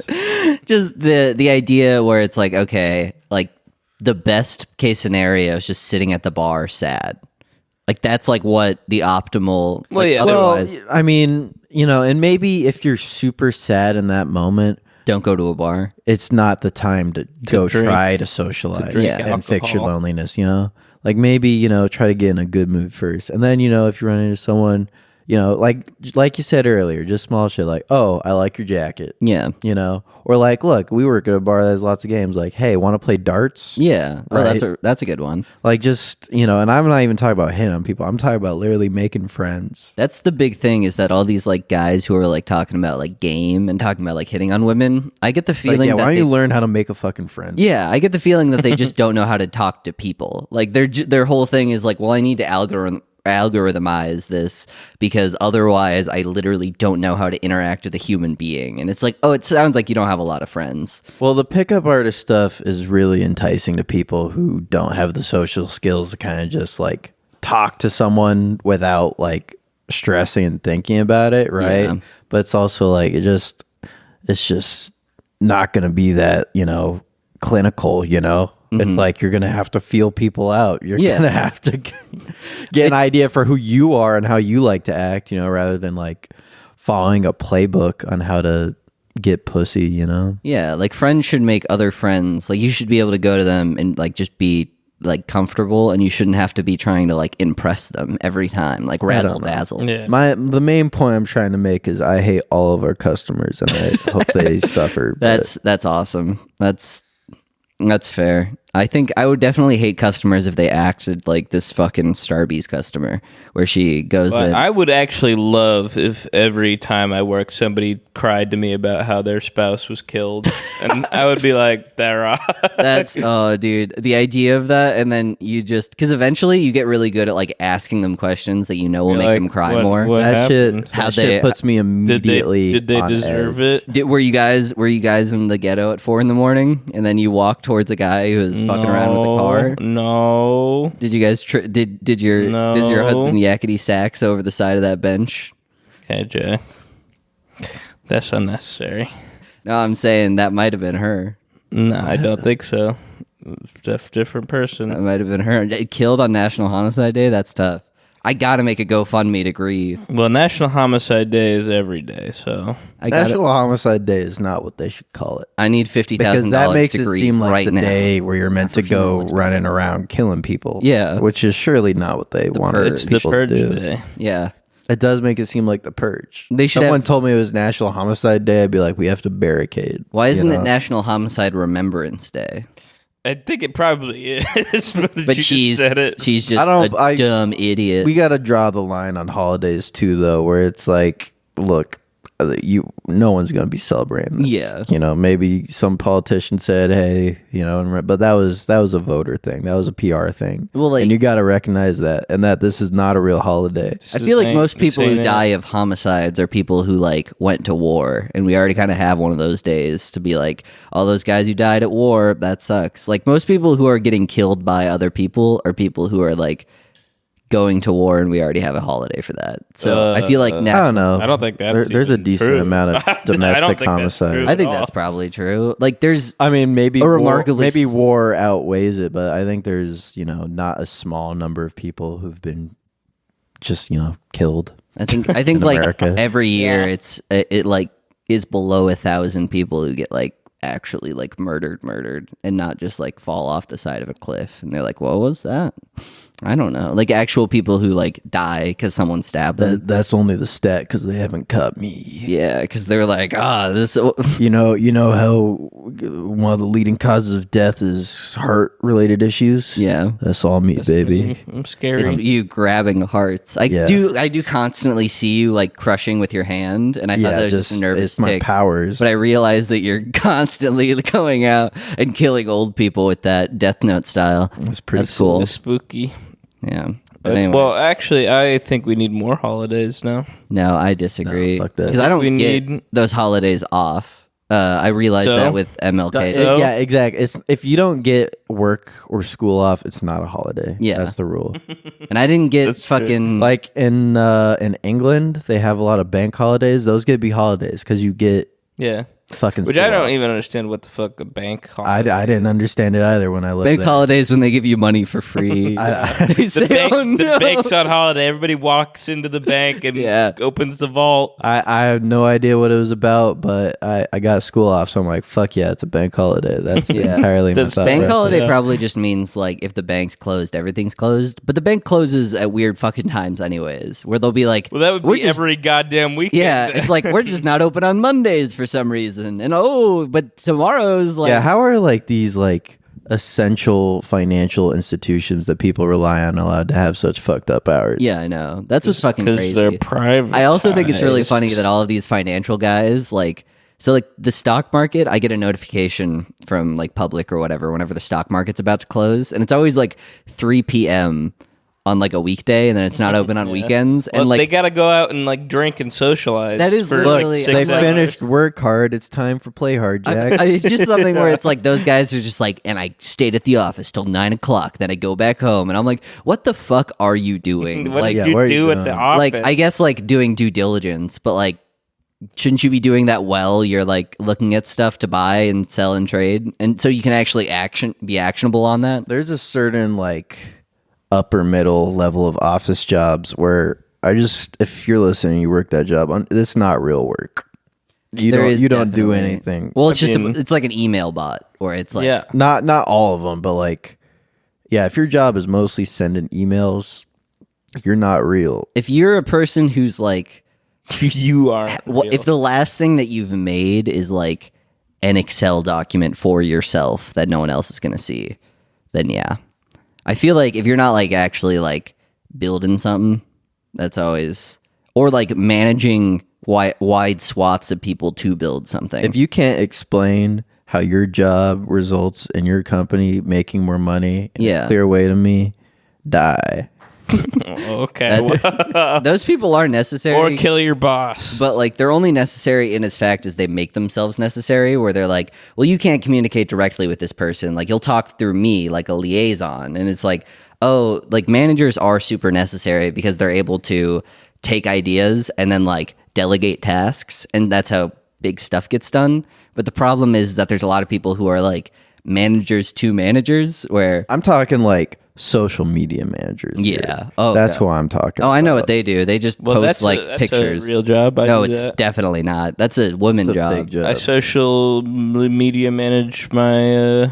Just the idea where it's like, okay, like the best case scenario is just sitting at the bar sad. Like that's like what the optimal. Otherwise, I mean, you know, and maybe if you're super sad in that moment, don't go to a bar. It's not the time to go drink, try to socialize and fix your alcohol. loneliness, you know? Like maybe, you know, try to get in a good mood first. And then, you know, if you run into someone, you know, like you said earlier, just small shit like, oh, I like your jacket. Yeah. You know? Or like, look, we work at a bar that has lots of games. Like, hey, want to play darts? Yeah. Well, Right. that's a good one. Like just, you know, and I'm not even talking about hitting on people. I'm talking about literally making friends. That's the big thing is that all these like guys who are like talking about like game and talking about like hitting on women, I get the Like, feeling yeah, that why don't they, you learn how to make a fucking friend? yeah, I get the feeling that they just don't know how to talk to people. Like their whole thing is like, well, I need to algorithmize this because otherwise I literally don't know how to interact with a human being. And it's like, oh, it sounds like you don't have a lot of friends. Well, the pickup artist stuff is really enticing to people who don't have the social skills to kind of just like talk to someone without like stressing and thinking about it, right? Yeah. But it's also like it's just not going to be that, you know, clinical, you know? It's like you're going to have to feel people out. You're going to have to get an idea for who you are and how you like to act, you know, rather than like following a playbook on how to get pussy, you know? Yeah, like friends should make other friends. Like you should be able to go to them and like just be like comfortable, and you shouldn't have to be trying to like impress them every time, like razzle dazzle. Yeah. The main point I'm trying to make is I hate all of our customers and I hope they suffer. That's awesome. That's fair. I think I would definitely hate customers if they acted like this fucking Starbucks customer where she goes But in. I would actually love if every time I worked, somebody cried to me about how their spouse was killed, and I would be like, "They're off." That's oh, dude, the idea of that, and then you just because eventually you get really good at like asking them questions that you know will make them cry more. What that happened? shit puts me immediately. Did they on deserve edge. it? Were you guys in the ghetto at 4 a.m, and then you walk towards a guy who was fucking around with the car? No. Did you guys did your husband yakety sax over the side of that bench? Okay, Jay. That's unnecessary. No, I'm saying that might have been her. No, I don't think so. Different person. That might have been her. Killed on National Homicide Day? That's tough. I gotta make a GoFundMe to grieve. Well, National Homicide Day is every day, so National Homicide Day is not what they should call it. I need $50,000 Because that makes to it grieve seem like right the now. day where you're meant to go running around killing people. Yeah. Which is surely not what they want it's the people to Purge do. Day. Yeah. It does make it seem like the Purge. They should Someone have- told me it was National Homicide Day. I'd be like, we have to barricade. Why isn't you it know? National Homicide Remembrance Day? I think it probably is, but But you she's just said it. she's just I a dumb idiot. We got to draw the line on holidays too, though, where it's like, look, no one's going to be celebrating this. Yeah. You know, maybe some politician said, hey, you know, but that was a voter thing. That was a PR thing. Well, like- and you got to recognize that, and that this is not a real holiday. I feel like Ain't- most people who ain't it. die of homicides are people who like went to war, and we already kind of have one of those days to be like, all those guys who died at war, that sucks. Like most people who are getting killed by other people are people who are like going to war, and we already have a holiday for that. So I feel like I don't know. I don't think that's there's a even decent true. amount of I don't domestic think that's homicide. true. I think at that's all. probably true. Like there's I mean, maybe A war, remarkably maybe s- war outweighs it, but I think there's, you know, not a small number of people who've been just, you know, killed. I think like America. every year Yeah. it like is below 1,000 people who get like actually like murdered and not just like fall off the side of a cliff and they're like, what was that? I don't know. Like actual people who like die because someone stabbed them. That's only the stat because they haven't caught me. Yeah, because they're like, this. You know how one of the leading causes of death is heart-related issues. Yeah, That's all me, baby. I'm scared. it's you grabbing hearts. I do constantly see you like crushing with your hand, and I thought that was just a nervous it's my tick. powers. But I realized that you're constantly going out and killing old people with that Death Note style. It's pretty That's cool. It's spooky. Yeah. But anyway, Well, actually, I think we need more holidays now. no, I disagree. No, fuck that. Because I don't We get need- those holidays off. I realized So? that with MLK. So? Yeah, exactly. It's if you don't get work or school off, it's not a holiday. Yeah. That's the rule. And I didn't get That's true. fucking... Like in England, they have a lot of bank holidays. Those get to be holidays because you get Yeah. fucking. Which school I don't off. even understand what the fuck a bank holiday. I didn't understand it either when I lived Bank there. holidays when they give you money for free. They say, "Oh, no." The bank's on holiday. Everybody walks into the bank and Yeah. opens the vault. I have no idea what it was about, but I got school off, so I'm like, fuck yeah, it's a bank holiday. That's Yeah. entirely my That's thought Bank process. holiday Yeah. probably just means like if the bank's closed, everything's closed. But the bank closes at weird fucking times, anyways, where they'll be like, Well, that would "We're be just- every goddamn weekend. Yeah, it's like we're just not open on Mondays for some reason, and but tomorrow's like Yeah, how are like these like essential financial institutions that people rely on allowed to have such fucked up hours? Yeah, I know. That's what's fucking because crazy. they're private. I also think it's really funny that all of these financial guys, like, so like the stock market, I get a notification from like public or whatever whenever the stock market's about to close, and it's always like 3 p.m. on like a weekday, and then it's not open on weekends, Well, and like they got to go out and like drink and socialize. That is for, literally- like, They 6 hours. finished work hard. It's time for play hard, Jack. it's just something where it's like those guys are just like, and I stayed at the office till 9 o'clock, then I go back home, and I'm like, what the fuck are you doing? What like, did Yeah, what are you you do at doing? the office? like I guess like doing due diligence, but like shouldn't you be doing that while you're like looking at stuff to buy and sell and trade, and so you can actually be actionable on that? There's a certain like upper middle level of office jobs where if you're listening, you work that job on, it's not real work. You don't do definitely- anything. Well, it's I mean- it's like an email bot, or it's like yeah. Not all of them, but like, yeah, if your job is mostly sending emails, you're not real. if you're a person who's like, You are. if the last thing that you've made is like an Excel document for yourself that no one else is going to see, then yeah. I feel like if you're not like actually like building something, that's always, or like managing wide swaths of people to build something. If you can't explain how your job results in your company making more money in Yeah. a clear way to me, die. Okay. those people are necessary. Or kill your boss. But like they're only necessary in as fact as they make themselves necessary, where they're like, well, you can't communicate directly with this person, like you'll talk through me like a liaison. And it's like, oh, like managers are super necessary because they're able to take ideas and then like delegate tasks, and that's how big stuff gets done. But the problem is that there's a lot of people who are like managers to managers, where I'm talking like social media managers. Yeah. here. Oh, that's okay. what I'm talking oh, I know about. what they do. They just Well, post that's like that's pictures. a real job. I No, do it's that. definitely not. That's a woman It's a job. big job. I social media manage my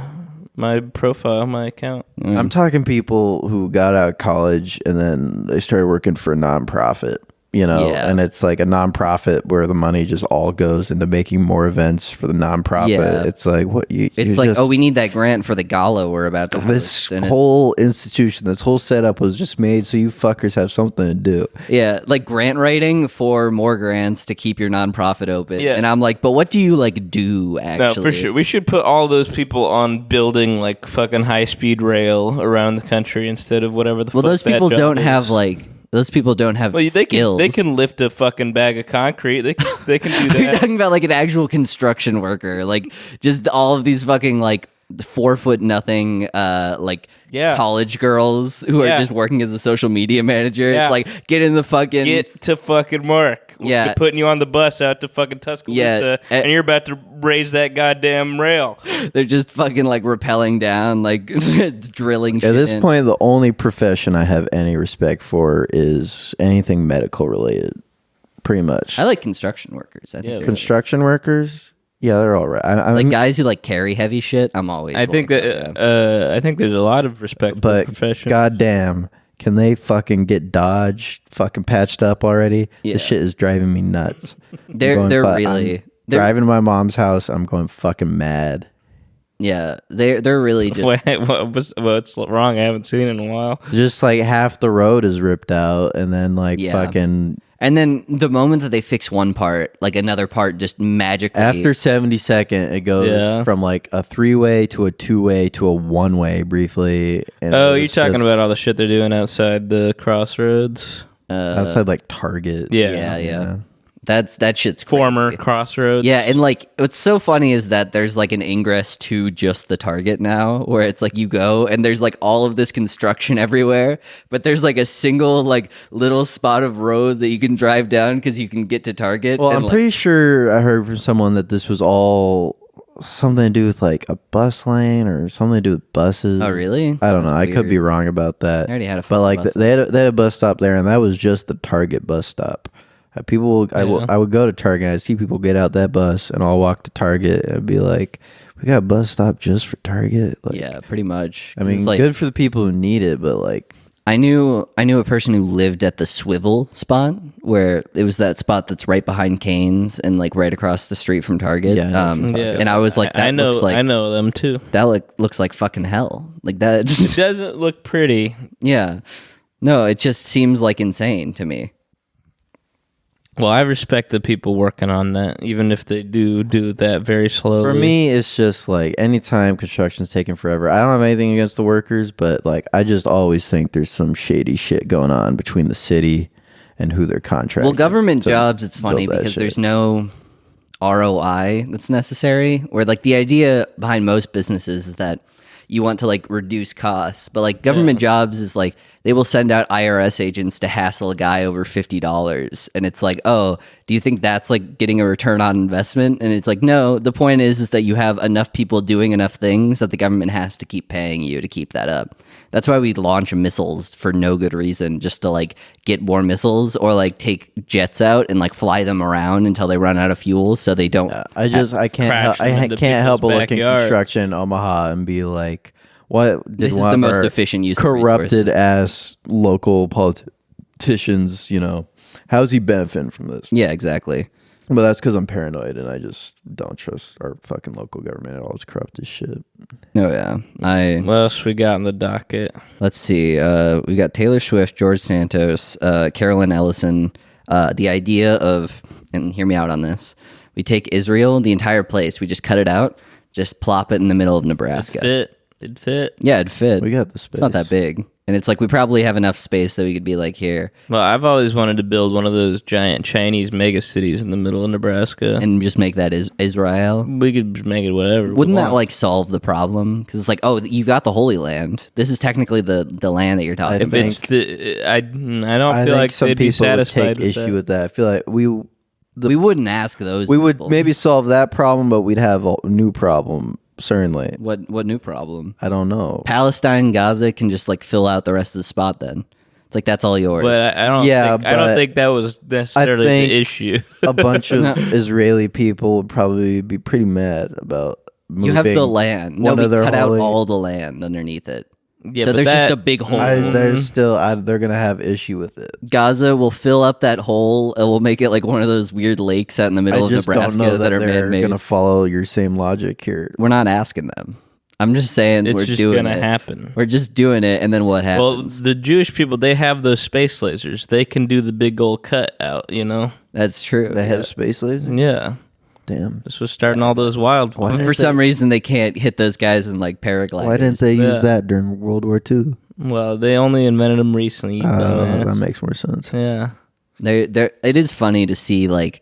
my profile, my account. I'm talking people who got out of college and then they started working for a nonprofit, you know, Yeah. and it's like a nonprofit where the money just all goes into making more events for the nonprofit. Yeah. It's like, what It's like, oh, we need that grant for the gala we're about to this host. And whole institution, this whole setup was just made so you fuckers have something to do. yeah, like grant writing for more grants to keep your nonprofit open. Yeah. And I'm like, but what do you like do actually? No, for sure. We should put all those people on building like fucking high speed rail around the country instead of whatever the Well, fuck those that people job don't is. have like, those people don't have Well, they skills. can lift a fucking bag of concrete. They can do You're that. talking about like an actual construction worker, like just all of these fucking like 4 foot nothing, like Yeah. college girls who are Yeah. just working as a social media manager. Yeah. Like get in the fucking Get to fucking work. Yeah. putting you on the bus out to fucking Tuscaloosa, and you're about to raise that goddamn rail. They're just fucking like rappelling down, like drilling shit At this in. point, the only profession I have any respect for is anything medical related. Pretty much. I like construction workers. I think Yeah. they're- Construction workers, yeah, they're all right. like guys who like carry heavy shit. I'm always. I think like that I think there's a lot of respect for the but profession. goddamn, can they fucking get Dodge fucking patched up already? Yeah. This shit is driving me nuts. They're really they're, Driving to my mom's house, I'm going fucking mad. yeah. They're really just. Wait, what's wrong? I haven't seen it in a while. Just like half the road is ripped out, and then like Yeah. fucking And then the moment that they fix one part, like another part just magically. after 72nd, it goes Yeah. from like a 3-way to a 2-way to a 1-way briefly. And Oh, you're it's talking just about all the shit they're doing outside the crossroads. outside like Target. Yeah. That shit's crazy. Former crossroads. Yeah, and like what's so funny is that there's like an ingress to just the Target now, where it's like you go and there's like all of this construction everywhere, but there's like a single like little spot of road that you can drive down because you can get to Target. Well, and, I'm like, pretty sure I heard from someone that this was all something to do with like a bus lane or something to do with buses. Oh, really? I don't know. That's I could be weird. wrong about that. I already had a but fucking like bus they had a bus stop there, and that was just the Target bus stop. I would go to Target and I'd see people get out that bus, and I'll walk to Target and be like, we got a bus stop just for Target. Like, yeah, pretty much. I mean, It's like, good for the people who need it, but like, I knew a person who lived at the Swivel spot, where it was that spot that's right behind Cane's and like right across the street from Target. Yeah, I know Yeah. And I was like, that I know, looks like I know them too. that looks like fucking hell. Like that. It doesn't look pretty. Yeah. No, it just seems like insane to me. Well, I respect the people working on that, even if they do that very slowly. for me, it's just like anytime construction's taking forever. I don't have anything against the workers, but like, I just always think there's some shady shit going on between the city and who they're contracting. Well, government to jobs, it's funny build that because shit. there's no ROI that's necessary. Where like the idea behind most businesses is that you want to like reduce costs, but like government jobs is like they will send out IRS agents to hassle a guy over $50, and it's like, oh, do you think that's like getting a return on investment? And it's like, no. The point is that you have enough people doing enough things that the government has to keep paying you to keep that up. That's why we launch missiles for no good reason, just to like get more missiles, or like take jets out and like fly them around until they run out of fuel, so they don't. I Crash them can't into help but people's look in backyards. construction in Omaha and be like, what did This is one the of most our efficient use of corrupted resources. ass local politicians, how's he benefiting from this? Yeah, exactly. But that's because I'm paranoid and I just don't trust our fucking local government at all. It's corrupt as shit. Oh yeah. What else we got in the docket? Let's see. We got Taylor Swift, George Santos, Caroline Ellison. The idea of, and hear me out on this. We take Israel, the entire place. We just cut it out. Just plop it in the middle of Nebraska. It'd fit. Yeah, it'd fit. We got the space. It's not that big. And it's like we probably have enough space that we could be like, here, Well, I've always wanted to build one of those giant Chinese mega cities in the middle of Nebraska. and just make that Israel. We could just make it whatever. we Wouldn't that want. like solve the problem? Because it's like, oh, you got the Holy Land. This is technically the land that you're talking I about. If it's the, I don't I feel think like some they'd be people would satisfied take with issue that. with that. I feel like we wouldn't ask those. would people. maybe solve that problem, but we'd have a new problem, certainly. What new problem? I don't know. Palestine, Gaza can just like fill out the rest of the spot. Then it's like that's all yours. But I don't. Yeah, think, I don't but think that was necessarily think- the issue. A bunch of Israeli people would probably be pretty mad about moving. you have the land. No, one we of their cut out holy- all the land underneath it. Yeah, so but there's just that- a big hole. They're gonna have issue with it. Gaza will fill up that hole and we'll make it like one of those weird lakes out in the middle I of just Nebraska don't know that are they're man-made. gonna follow your same logic here. We're not asking them. I'm just saying It's we're just doing gonna it. happen. We're just doing it, and then what Well, happens? the Jewish people, they have those space lasers. They can do the big old cut out, That's true. They have space lasers. Yeah. Damn. This was starting all those wildfires. Why But didn't for some reason, they can't hit those guys in like paragliders. Why didn't they Yeah. use that during World War II? Well, they only invented them recently. That makes more sense. Yeah. It is funny to see like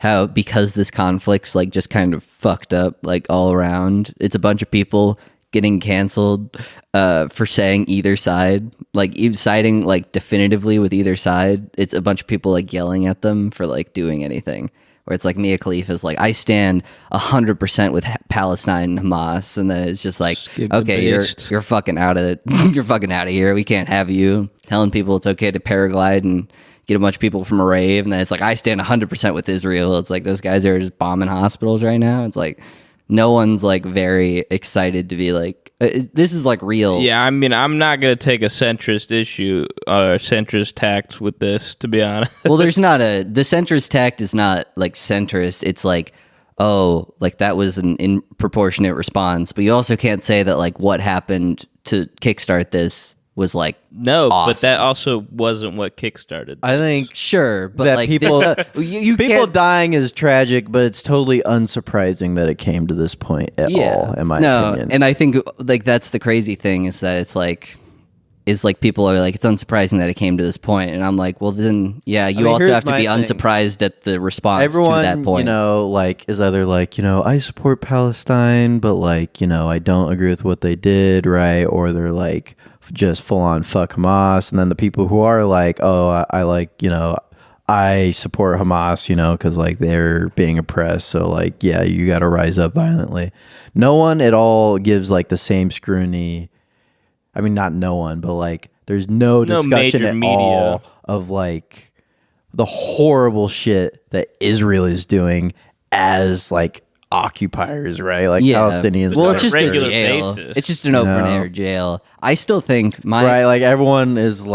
how, because this conflict's like just kind of fucked up like all around. It's a bunch of people getting canceled for saying either side, like siding like definitively with either side. It's a bunch of people like yelling at them for like doing anything. Where it's like Mia Khalifa's like, I stand 100% with Palestine and Hamas, and then it's just like, okay, you're fucking out of it. You're fucking out of here. We can't have you telling people it's okay to paraglide and get a bunch of people from a rave, and then it's like, I stand 100% with Israel. It's like those guys are just bombing hospitals right now. It's like no one's like very excited to be like, this is like real. Yeah, I mean, I'm not going to take a centrist issue or a centrist tact with this, to be honest. Well, the centrist tact is not like centrist. It's like, oh, like that was an in proportionate response. But you also can't say that like what happened to kickstart this was like no, awesome. But that also wasn't what kickstarted. I think sure, but that like people you people can't, dying is tragic, but it's totally unsurprising that it came to this point at all. In my opinion, and I think like that's the crazy thing is that it's like people are like, it's unsurprising that it came to this point, and I'm like, well then you also have to be unsurprised at the response everyone, to that point. Like is either like, I support Palestine, but like, I don't agree with what they did, right? Or they're like just full on fuck Hamas, and then the people who are like, oh, I like, I support Hamas, because like they're being oppressed, so like, yeah, you got to rise up violently. No one at all gives like the same scrutiny. I mean, not no one, but like there's no discussion at all of like the horrible shit that Israel is doing as like occupiers, right? Like Palestinians. Well, it's just a regular jail. basis. It's just an open air jail. I still think right, like everyone has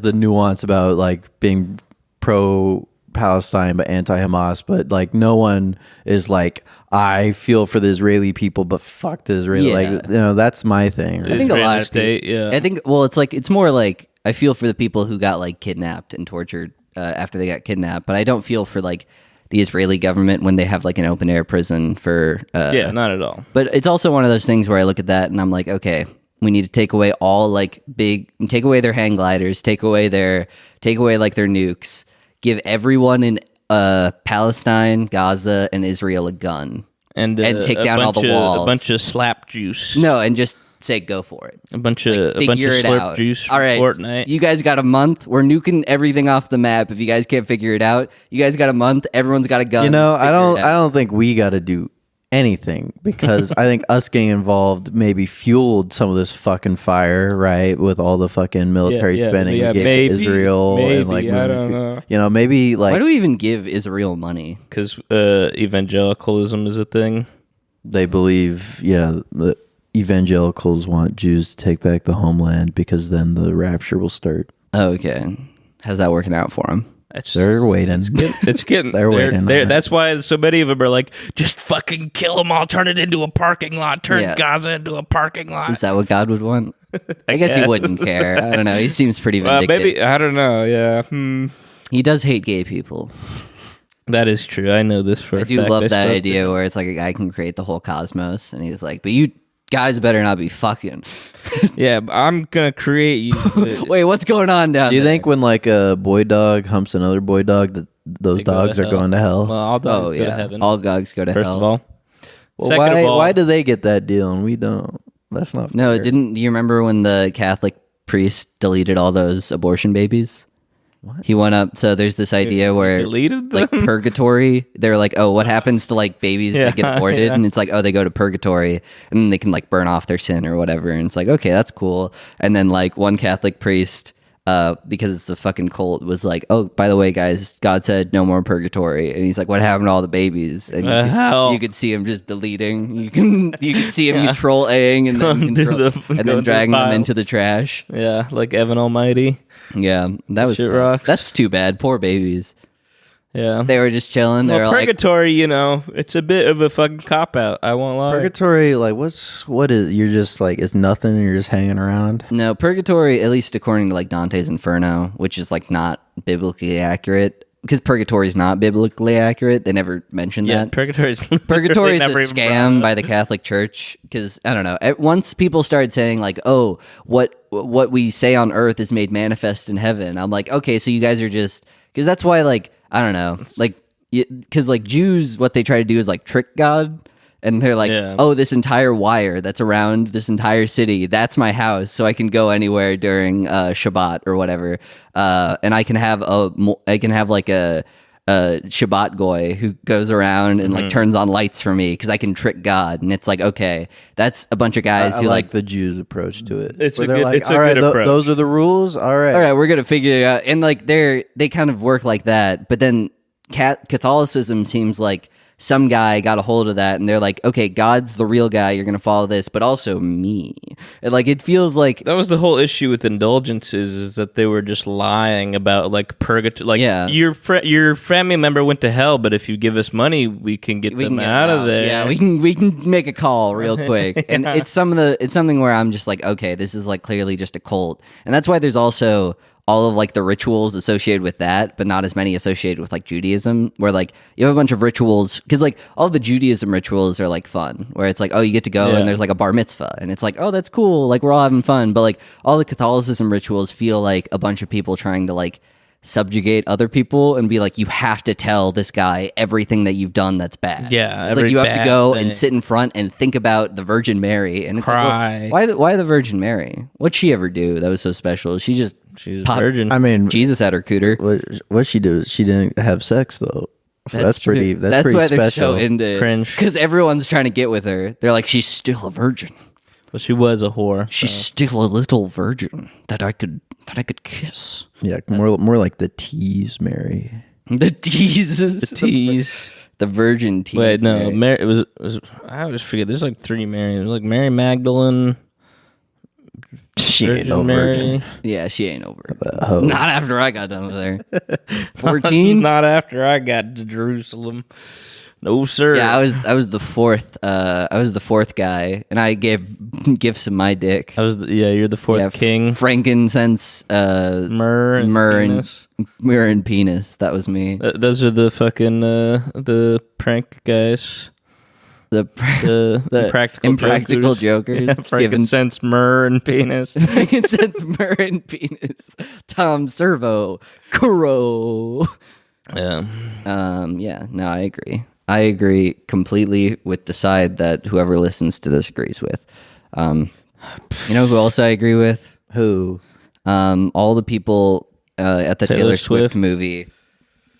the nuance about like being pro Palestine but anti-Hamas, but like no one is like, I feel for the Israeli people but fuck the Israeli. Like that's my thing, right? I think a lot of state, I think it's more like I feel for the people who got like kidnapped and tortured after they got kidnapped, but I don't feel for like the Israeli government when they have like an open air prison for not at all. But it's also one of those things where I look at that and I'm like, okay, we need to take away all like take away their hang gliders, take away like their nukes, give everyone in Palestine, Gaza, and Israel a gun, and take down all the walls. A bunch of slap juice. No, and just say go for it. A bunch of slurp juice. All right, Fortnite. You guys got a month. We're nuking everything off the map. If you guys can't figure it out, you guys got a month. Everyone's got a gun. I don't think we got to do anything, because I think us getting involved maybe fueled some of this fucking fire, right? With all the fucking military spending we gave to Israel, and like I don't know. Maybe like, why do we even give Israel money? Because evangelicalism is a thing. They believe, that evangelicals want Jews to take back the homeland because then the rapture will start. Oh, okay. How's that working out for them? They're waiting. It's getting. They're waiting. That's why so many of them are like, just fucking kill them all. Turn it into a parking lot. Turn Gaza into a parking lot. Is that what God would want? I guess he wouldn't care. I don't know. He seems pretty vindictive. Maybe, I don't know. Yeah. He does hate gay people. That is true. I know this for a fact. I do love that idea where it's like a guy can create the whole cosmos, and he's like, but you guys better not be fucking. Yeah, I'm gonna create you. Wait, what's going on down there? Do you think when like a boy dog humps another boy dog that those dogs are going to hell? Well, all dogs go to heaven. All dogs go to hell. First of all. Well, why do they get that deal and we don't? That's not fair. No, do you remember when the Catholic priest deleted all those abortion babies? What? He went up, so there's this idea where deleted them? Like purgatory, they're like, oh, what happens to like babies that get aborted? And it's like, oh, they go to purgatory and then they can like burn off their sin or whatever. And it's like, okay, that's cool. And then like one Catholic priest, because it's a fucking cult, was like, oh, by the way, guys, God said no more purgatory. And he's like, what happened to all the babies? And you could see him just deleting. You can see him troll-ing and then dragging them into the trash. Yeah, like Evan Almighty. Yeah, that was rocks. That's too bad. Poor babies. Yeah, they were just chilling. Well, purgatory, it's a bit of a fucking cop out. I won't lie. Purgatory, like, what is? You're just like, it's nothing. And you're just hanging around. No, purgatory, at least according to like Dante's Inferno, which is like not biblically accurate. Because purgatory is not biblically accurate. They never mentioned that. Purgatory is a scam by the Catholic Church. Because, I don't know, once people started saying like, oh, what we say on earth is made manifest in heaven. I'm like, okay, so you guys are just... Because that's why, like, I don't know, like, because like Jews, what they try to do is like trick God. And they're like, Yeah. oh, this entire wire that's around this entire city, that's my house, so I can go anywhere during Shabbat or whatever. And I can have like a Shabbat goy who goes around and like turns on lights for me because I can trick God. And it's like, okay, that's a bunch of guys I who like the Jews' approach to it. It's Where a they're good- like, it's a all right, good approach. those are the rules. All right. all right, we're gonna figure it out. And like they kind of work like that, but then Catholicism seems like some guy got a hold of that and they're like, okay, God's the real guy, you're gonna follow this, but also me. And like it feels like That was the whole issue with indulgences, is that they were just lying about like purgatory. Like Yeah. your family member went to hell, but if you give us money, we can get them get out of there. Yeah, we can make a call real quick. And it's something where I'm just like, okay, this is like clearly just a cult. And that's why there's also all of like the rituals associated with that, but not as many associated with like Judaism, where like you have a bunch of rituals, because like all the Judaism rituals are like fun, where it's like, oh, you get to go Yeah. and there's like a bar mitzvah, and it's like, oh, that's cool, like we're all having fun. But like all the Catholicism rituals feel like a bunch of people trying to like subjugate other people and be like, you have to tell this guy everything that you've done that's bad. Yeah, it's like every you have to bad go thing. and sit in front and think about the Virgin Mary, and it's Cry. like, well, why the Virgin Mary? What'd she ever do that was so special? She's a pop- virgin. I mean, Jesus had her cooter. what she did, she didn't have sex though. So that's true. pretty. That's why pretty they're special. so into Cringe. because everyone's trying to get with her. They're like, she's still a virgin. But she was a whore. She's still a little virgin that I could kiss. Yeah, more like the tease, Mary. The teases. The tease. The virgin tease. Wait, no, Mary. Mary. It was. I always forget. There's like 3 Marys. It was like Mary Magdalene. She ain't Virgin no Mary. virgin. Yeah, she ain't over. hoe. Not after I got done with her. 14. Not after I got to Jerusalem. No, sir. Yeah, I was the fourth. I was the fourth guy, and I gave gifts of my dick. You're the fourth Yeah, king. Frankincense, Myrrh and myrrh and penis. penis. That was me. Those are the fucking the prank guys. The The impractical jokers. Yeah, frankincense, myrrh, and penis. Frankincense, myrrh, and penis. Tom Servo, Kuro. Yeah. Yeah. No, I agree. I agree completely with the side that whoever listens to this agrees with. You know who else I agree with? Who? All the people at the Taylor Swift movie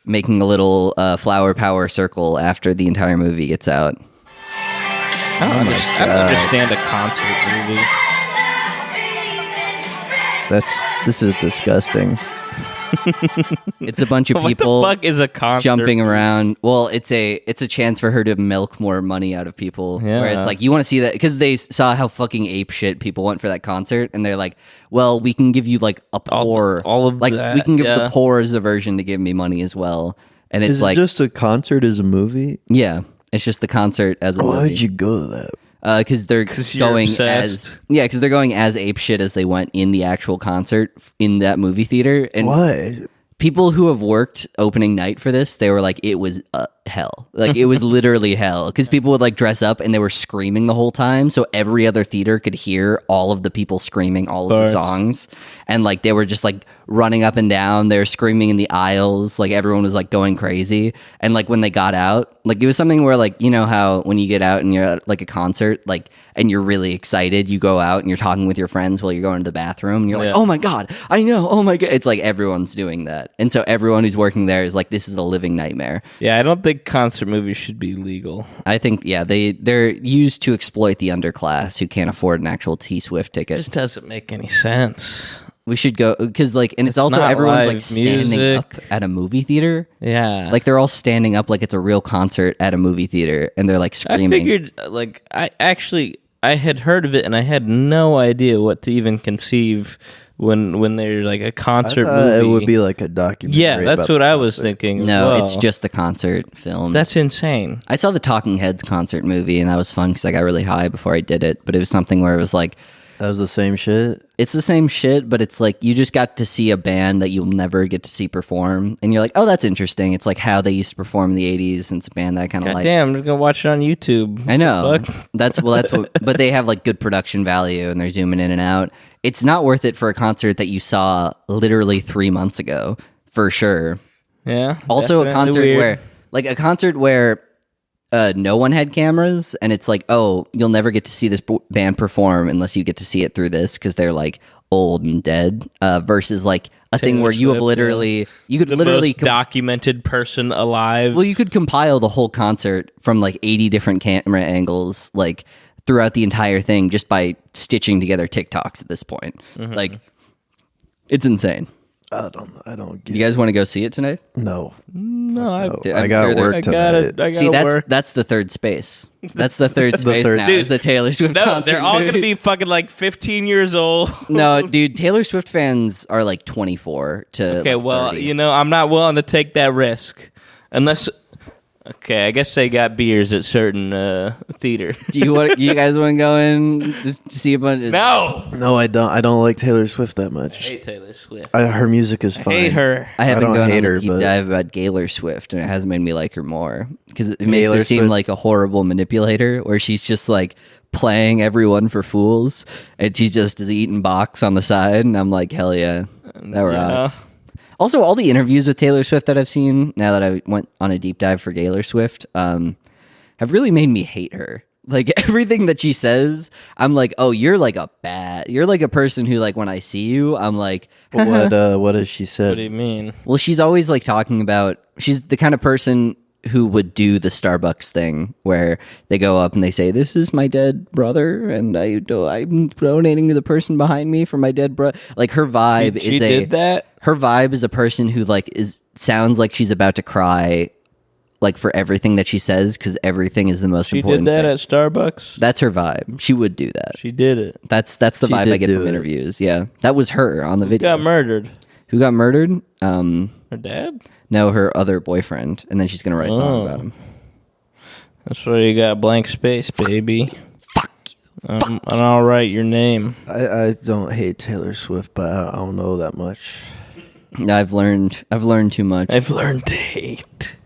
making a little flower power circle after the entire movie gets out. I don't understand a concert movie. This is disgusting. It's a bunch of What people the fuck is a concert? jumping around. Well, it's a chance for her to milk more money out of people. Yeah. Where it's like, you want to see that because they saw how fucking ape shit people went for that concert, and they're like, well, we can give you like a poor, all of like that, we can give yeah. the poor as a version to give me money as well. And it's Is like, it just a concert as a movie? yeah, it's just the concert as a Why movie. would you go to that? Because they're you're going obsessed. because they're going as ape shit as they went in the actual concert in that movie theater. And Why? people who have worked opening night for this, they were like, it was hell. Like, it was literally hell. Because people would like dress up and they were screaming the whole time. So every other theater could hear all of the people screaming all of the Parts. songs. And like, they were just like running up and down. They were screaming in the aisles. Like, everyone was like going crazy. And like, when they got out, like, it was something where like, you know how when you get out and you're at like a concert, like, and you're really excited, you go out and you're talking with your friends while you're going to the bathroom and you're like, Yeah. oh my God, I know, oh my God. It's like everyone's doing that. And so everyone who's working there is like, this is a living nightmare. Yeah, I don't think concert movies should be legal. I think, yeah, they're used to exploit the underclass who can't afford an actual T-Swift It ticket. just doesn't make any sense. We should go, because like, and it's also not everyone's like live standing music. up at a movie theater. Yeah. Like they're all standing up like it's a real concert at a movie theater and they're like I screaming. figured, like, I had heard of it and I had no idea what to even conceive when they're like a concert movie. It would be like a documentary. Yeah, that's about what the I was concert. thinking. as No, well. it's just the concert film. That's insane. I saw the Talking Heads concert movie and that was fun because I got really high before I did it. But it was something where it was like, That was the same shit. it's the same shit, but it's like you just got to see a band that you'll never get to see perform. And you're like, oh, that's interesting. It's like how they used to perform in the 80s. And it's a band that I kind of God like. damn, I'm just gonna watch it on YouTube. I know. Fuck. That's what, but they have like good production value and they're zooming in and out. It's not worth it for a concert that you saw literally 3 months ago, for sure. Yeah. Also, definitely weird. a concert where no one had cameras, and it's like, oh, you'll never get to see this band perform unless you get to see it through this because they're like old and dead. Versus like a thing where you have literally, you could literally most documented person alive. Well, you could compile the whole concert from like 80 different camera angles, like throughout the entire thing, just by stitching together TikToks at this point. Like, it's insane. I don't get You guys want to go see it tonight? No. No, I got work tonight. I See, gotta work. that's the third space. That's the third space third- now. Dude, Is the Taylor Swift No, concert. they're all gonna be fucking like 15 years old. No, dude, Taylor Swift fans are like 24 to Okay, like well, 30. I'm not willing to take that risk unless. Okay, I guess they got beers at certain theater. Do you guys want to go in to see a bunch of... No, I don't. I don't like Taylor Swift that I much. hate Taylor Swift. Her music is fine. I hate her. I haven't don't gone hate on her, a deep but- dive about Gaylor Swift, and it hasn't made me like her more because it makes her Taylor seem Swift- like a horrible manipulator, where she's just like playing everyone for fools, and she just is eating box on the side, and I'm like, hell yeah, that rocks. Also, all the interviews with Taylor Swift that I've seen now that I went on a deep dive for Gaylor Swift have really made me hate her. Like everything that she says, I'm like, oh, you're like a person who like when I see you, I'm like, What has she What said? do you mean? well, she's always like talking about, she's the kind of person who would do the Starbucks thing where they go up and they say, this is my dead brother and I'm donating to the person behind me for my dead brother. Like her vibe She is did that? her vibe is a person who like sounds like she's about to cry like for everything that she says because everything is the most She important did that thing. at Starbucks? That's her vibe. She would do that. She did it. That's the She vibe did I get do from it. interviews. Yeah. That was her on the video. Got murdered. Who got murdered? Her dad? No, her other boyfriend, and then she's gonna write a song about him. That's why you got blank space, baby. Fuck you. And I'll write your name. I don't hate Taylor Swift, but I don't know that much. I've learned too much. I've learned to hate.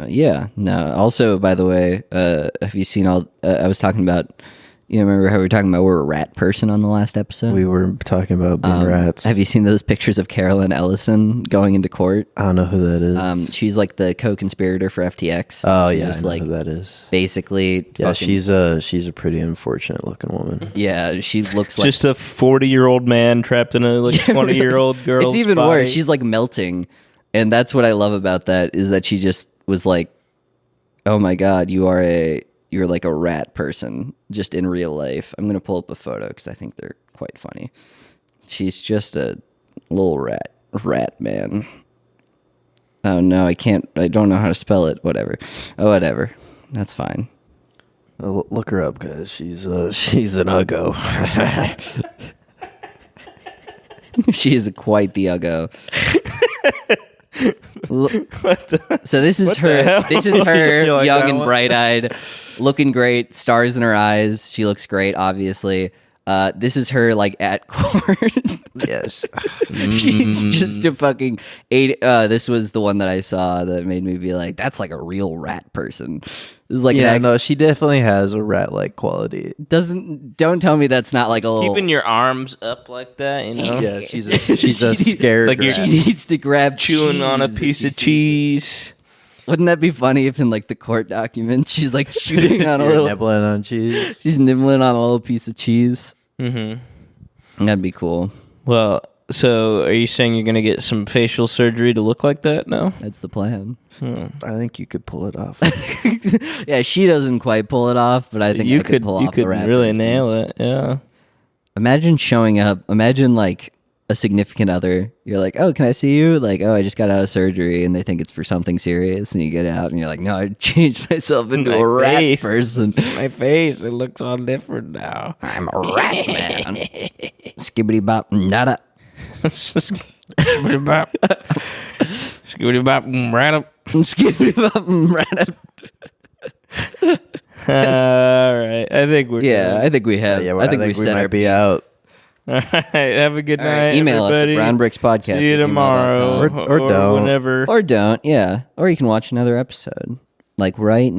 Yeah. No. Also, by the way, have you seen all? I was talking about. You remember how we were talking about we're a rat person on the last episode? We were talking about being rats. Have you seen those pictures of Caroline Ellison going into court? I don't know who that is. She's like the co-conspirator for FTX. Oh She yeah, I just, know like who that is. basically. Yeah, fucking- she's a pretty unfortunate looking woman. Yeah, she looks like Just a 40-year-old man trapped in a like 20-year-old girl. It's even worse. She's like melting, and that's what I love about that is that she just was like, "Oh my god, you're like a rat person just in real life." I'm gonna pull up a photo because I think they're quite funny. She's just a little rat man. Oh no, I can't. I don't know how to spell it. Whatever. Oh, whatever. That's fine. Look her up, guys. She's an uggo. She is quite the uggo. So this is her. hell? This is her, You like young that and one? bright-eyed, looking great, stars in her eyes. She looks great, obviously. This is her like at court. Yes. She's just a fucking eight. This was the one that I saw that made me be like, "That's like a real rat person." This is like Yeah, an no, she definitely has a rat-like quality. Don't tell me that's not like a little. keeping your arms up like that, you know? Yeah, she's a scared Like you're- rat. She needs to grab Chewing on a cheese piece if of she sees cheese. it. Wouldn't that be funny if in like the court documents she's like shooting on a You're little. nibbling on cheese. She's nibbling on a little piece of cheese. Mm-hmm. That'd be cool. Well, so are you saying you're going to get some facial surgery to look like that now? That's the plan. I think you could pull it off. Yeah, she doesn't quite pull it off, but I think You I could pull you off could the rat really person. nail it. Yeah. Imagine showing up. Imagine like a significant other. You're like, "Oh, can I see you?" Like, "Oh, I just got out of surgery," and they think it's for something serious, and you get out, and you're like, "No, I changed myself into a rat person. My face, it looks all different now. I'm a rat man." Skibbity bop nada. Skibbity bop. Skibbity bop, right up. Skibbity bop rat. All right. I think we're Yeah, done. I think we have. Yeah, I think we we set might our be out. All right. Have a good All night. right, email everybody. us at brownbrickspodcast@gmail.com. See you tomorrow. Or don't. Whenever. Or don't. Yeah. Or you can watch another episode. Like right now.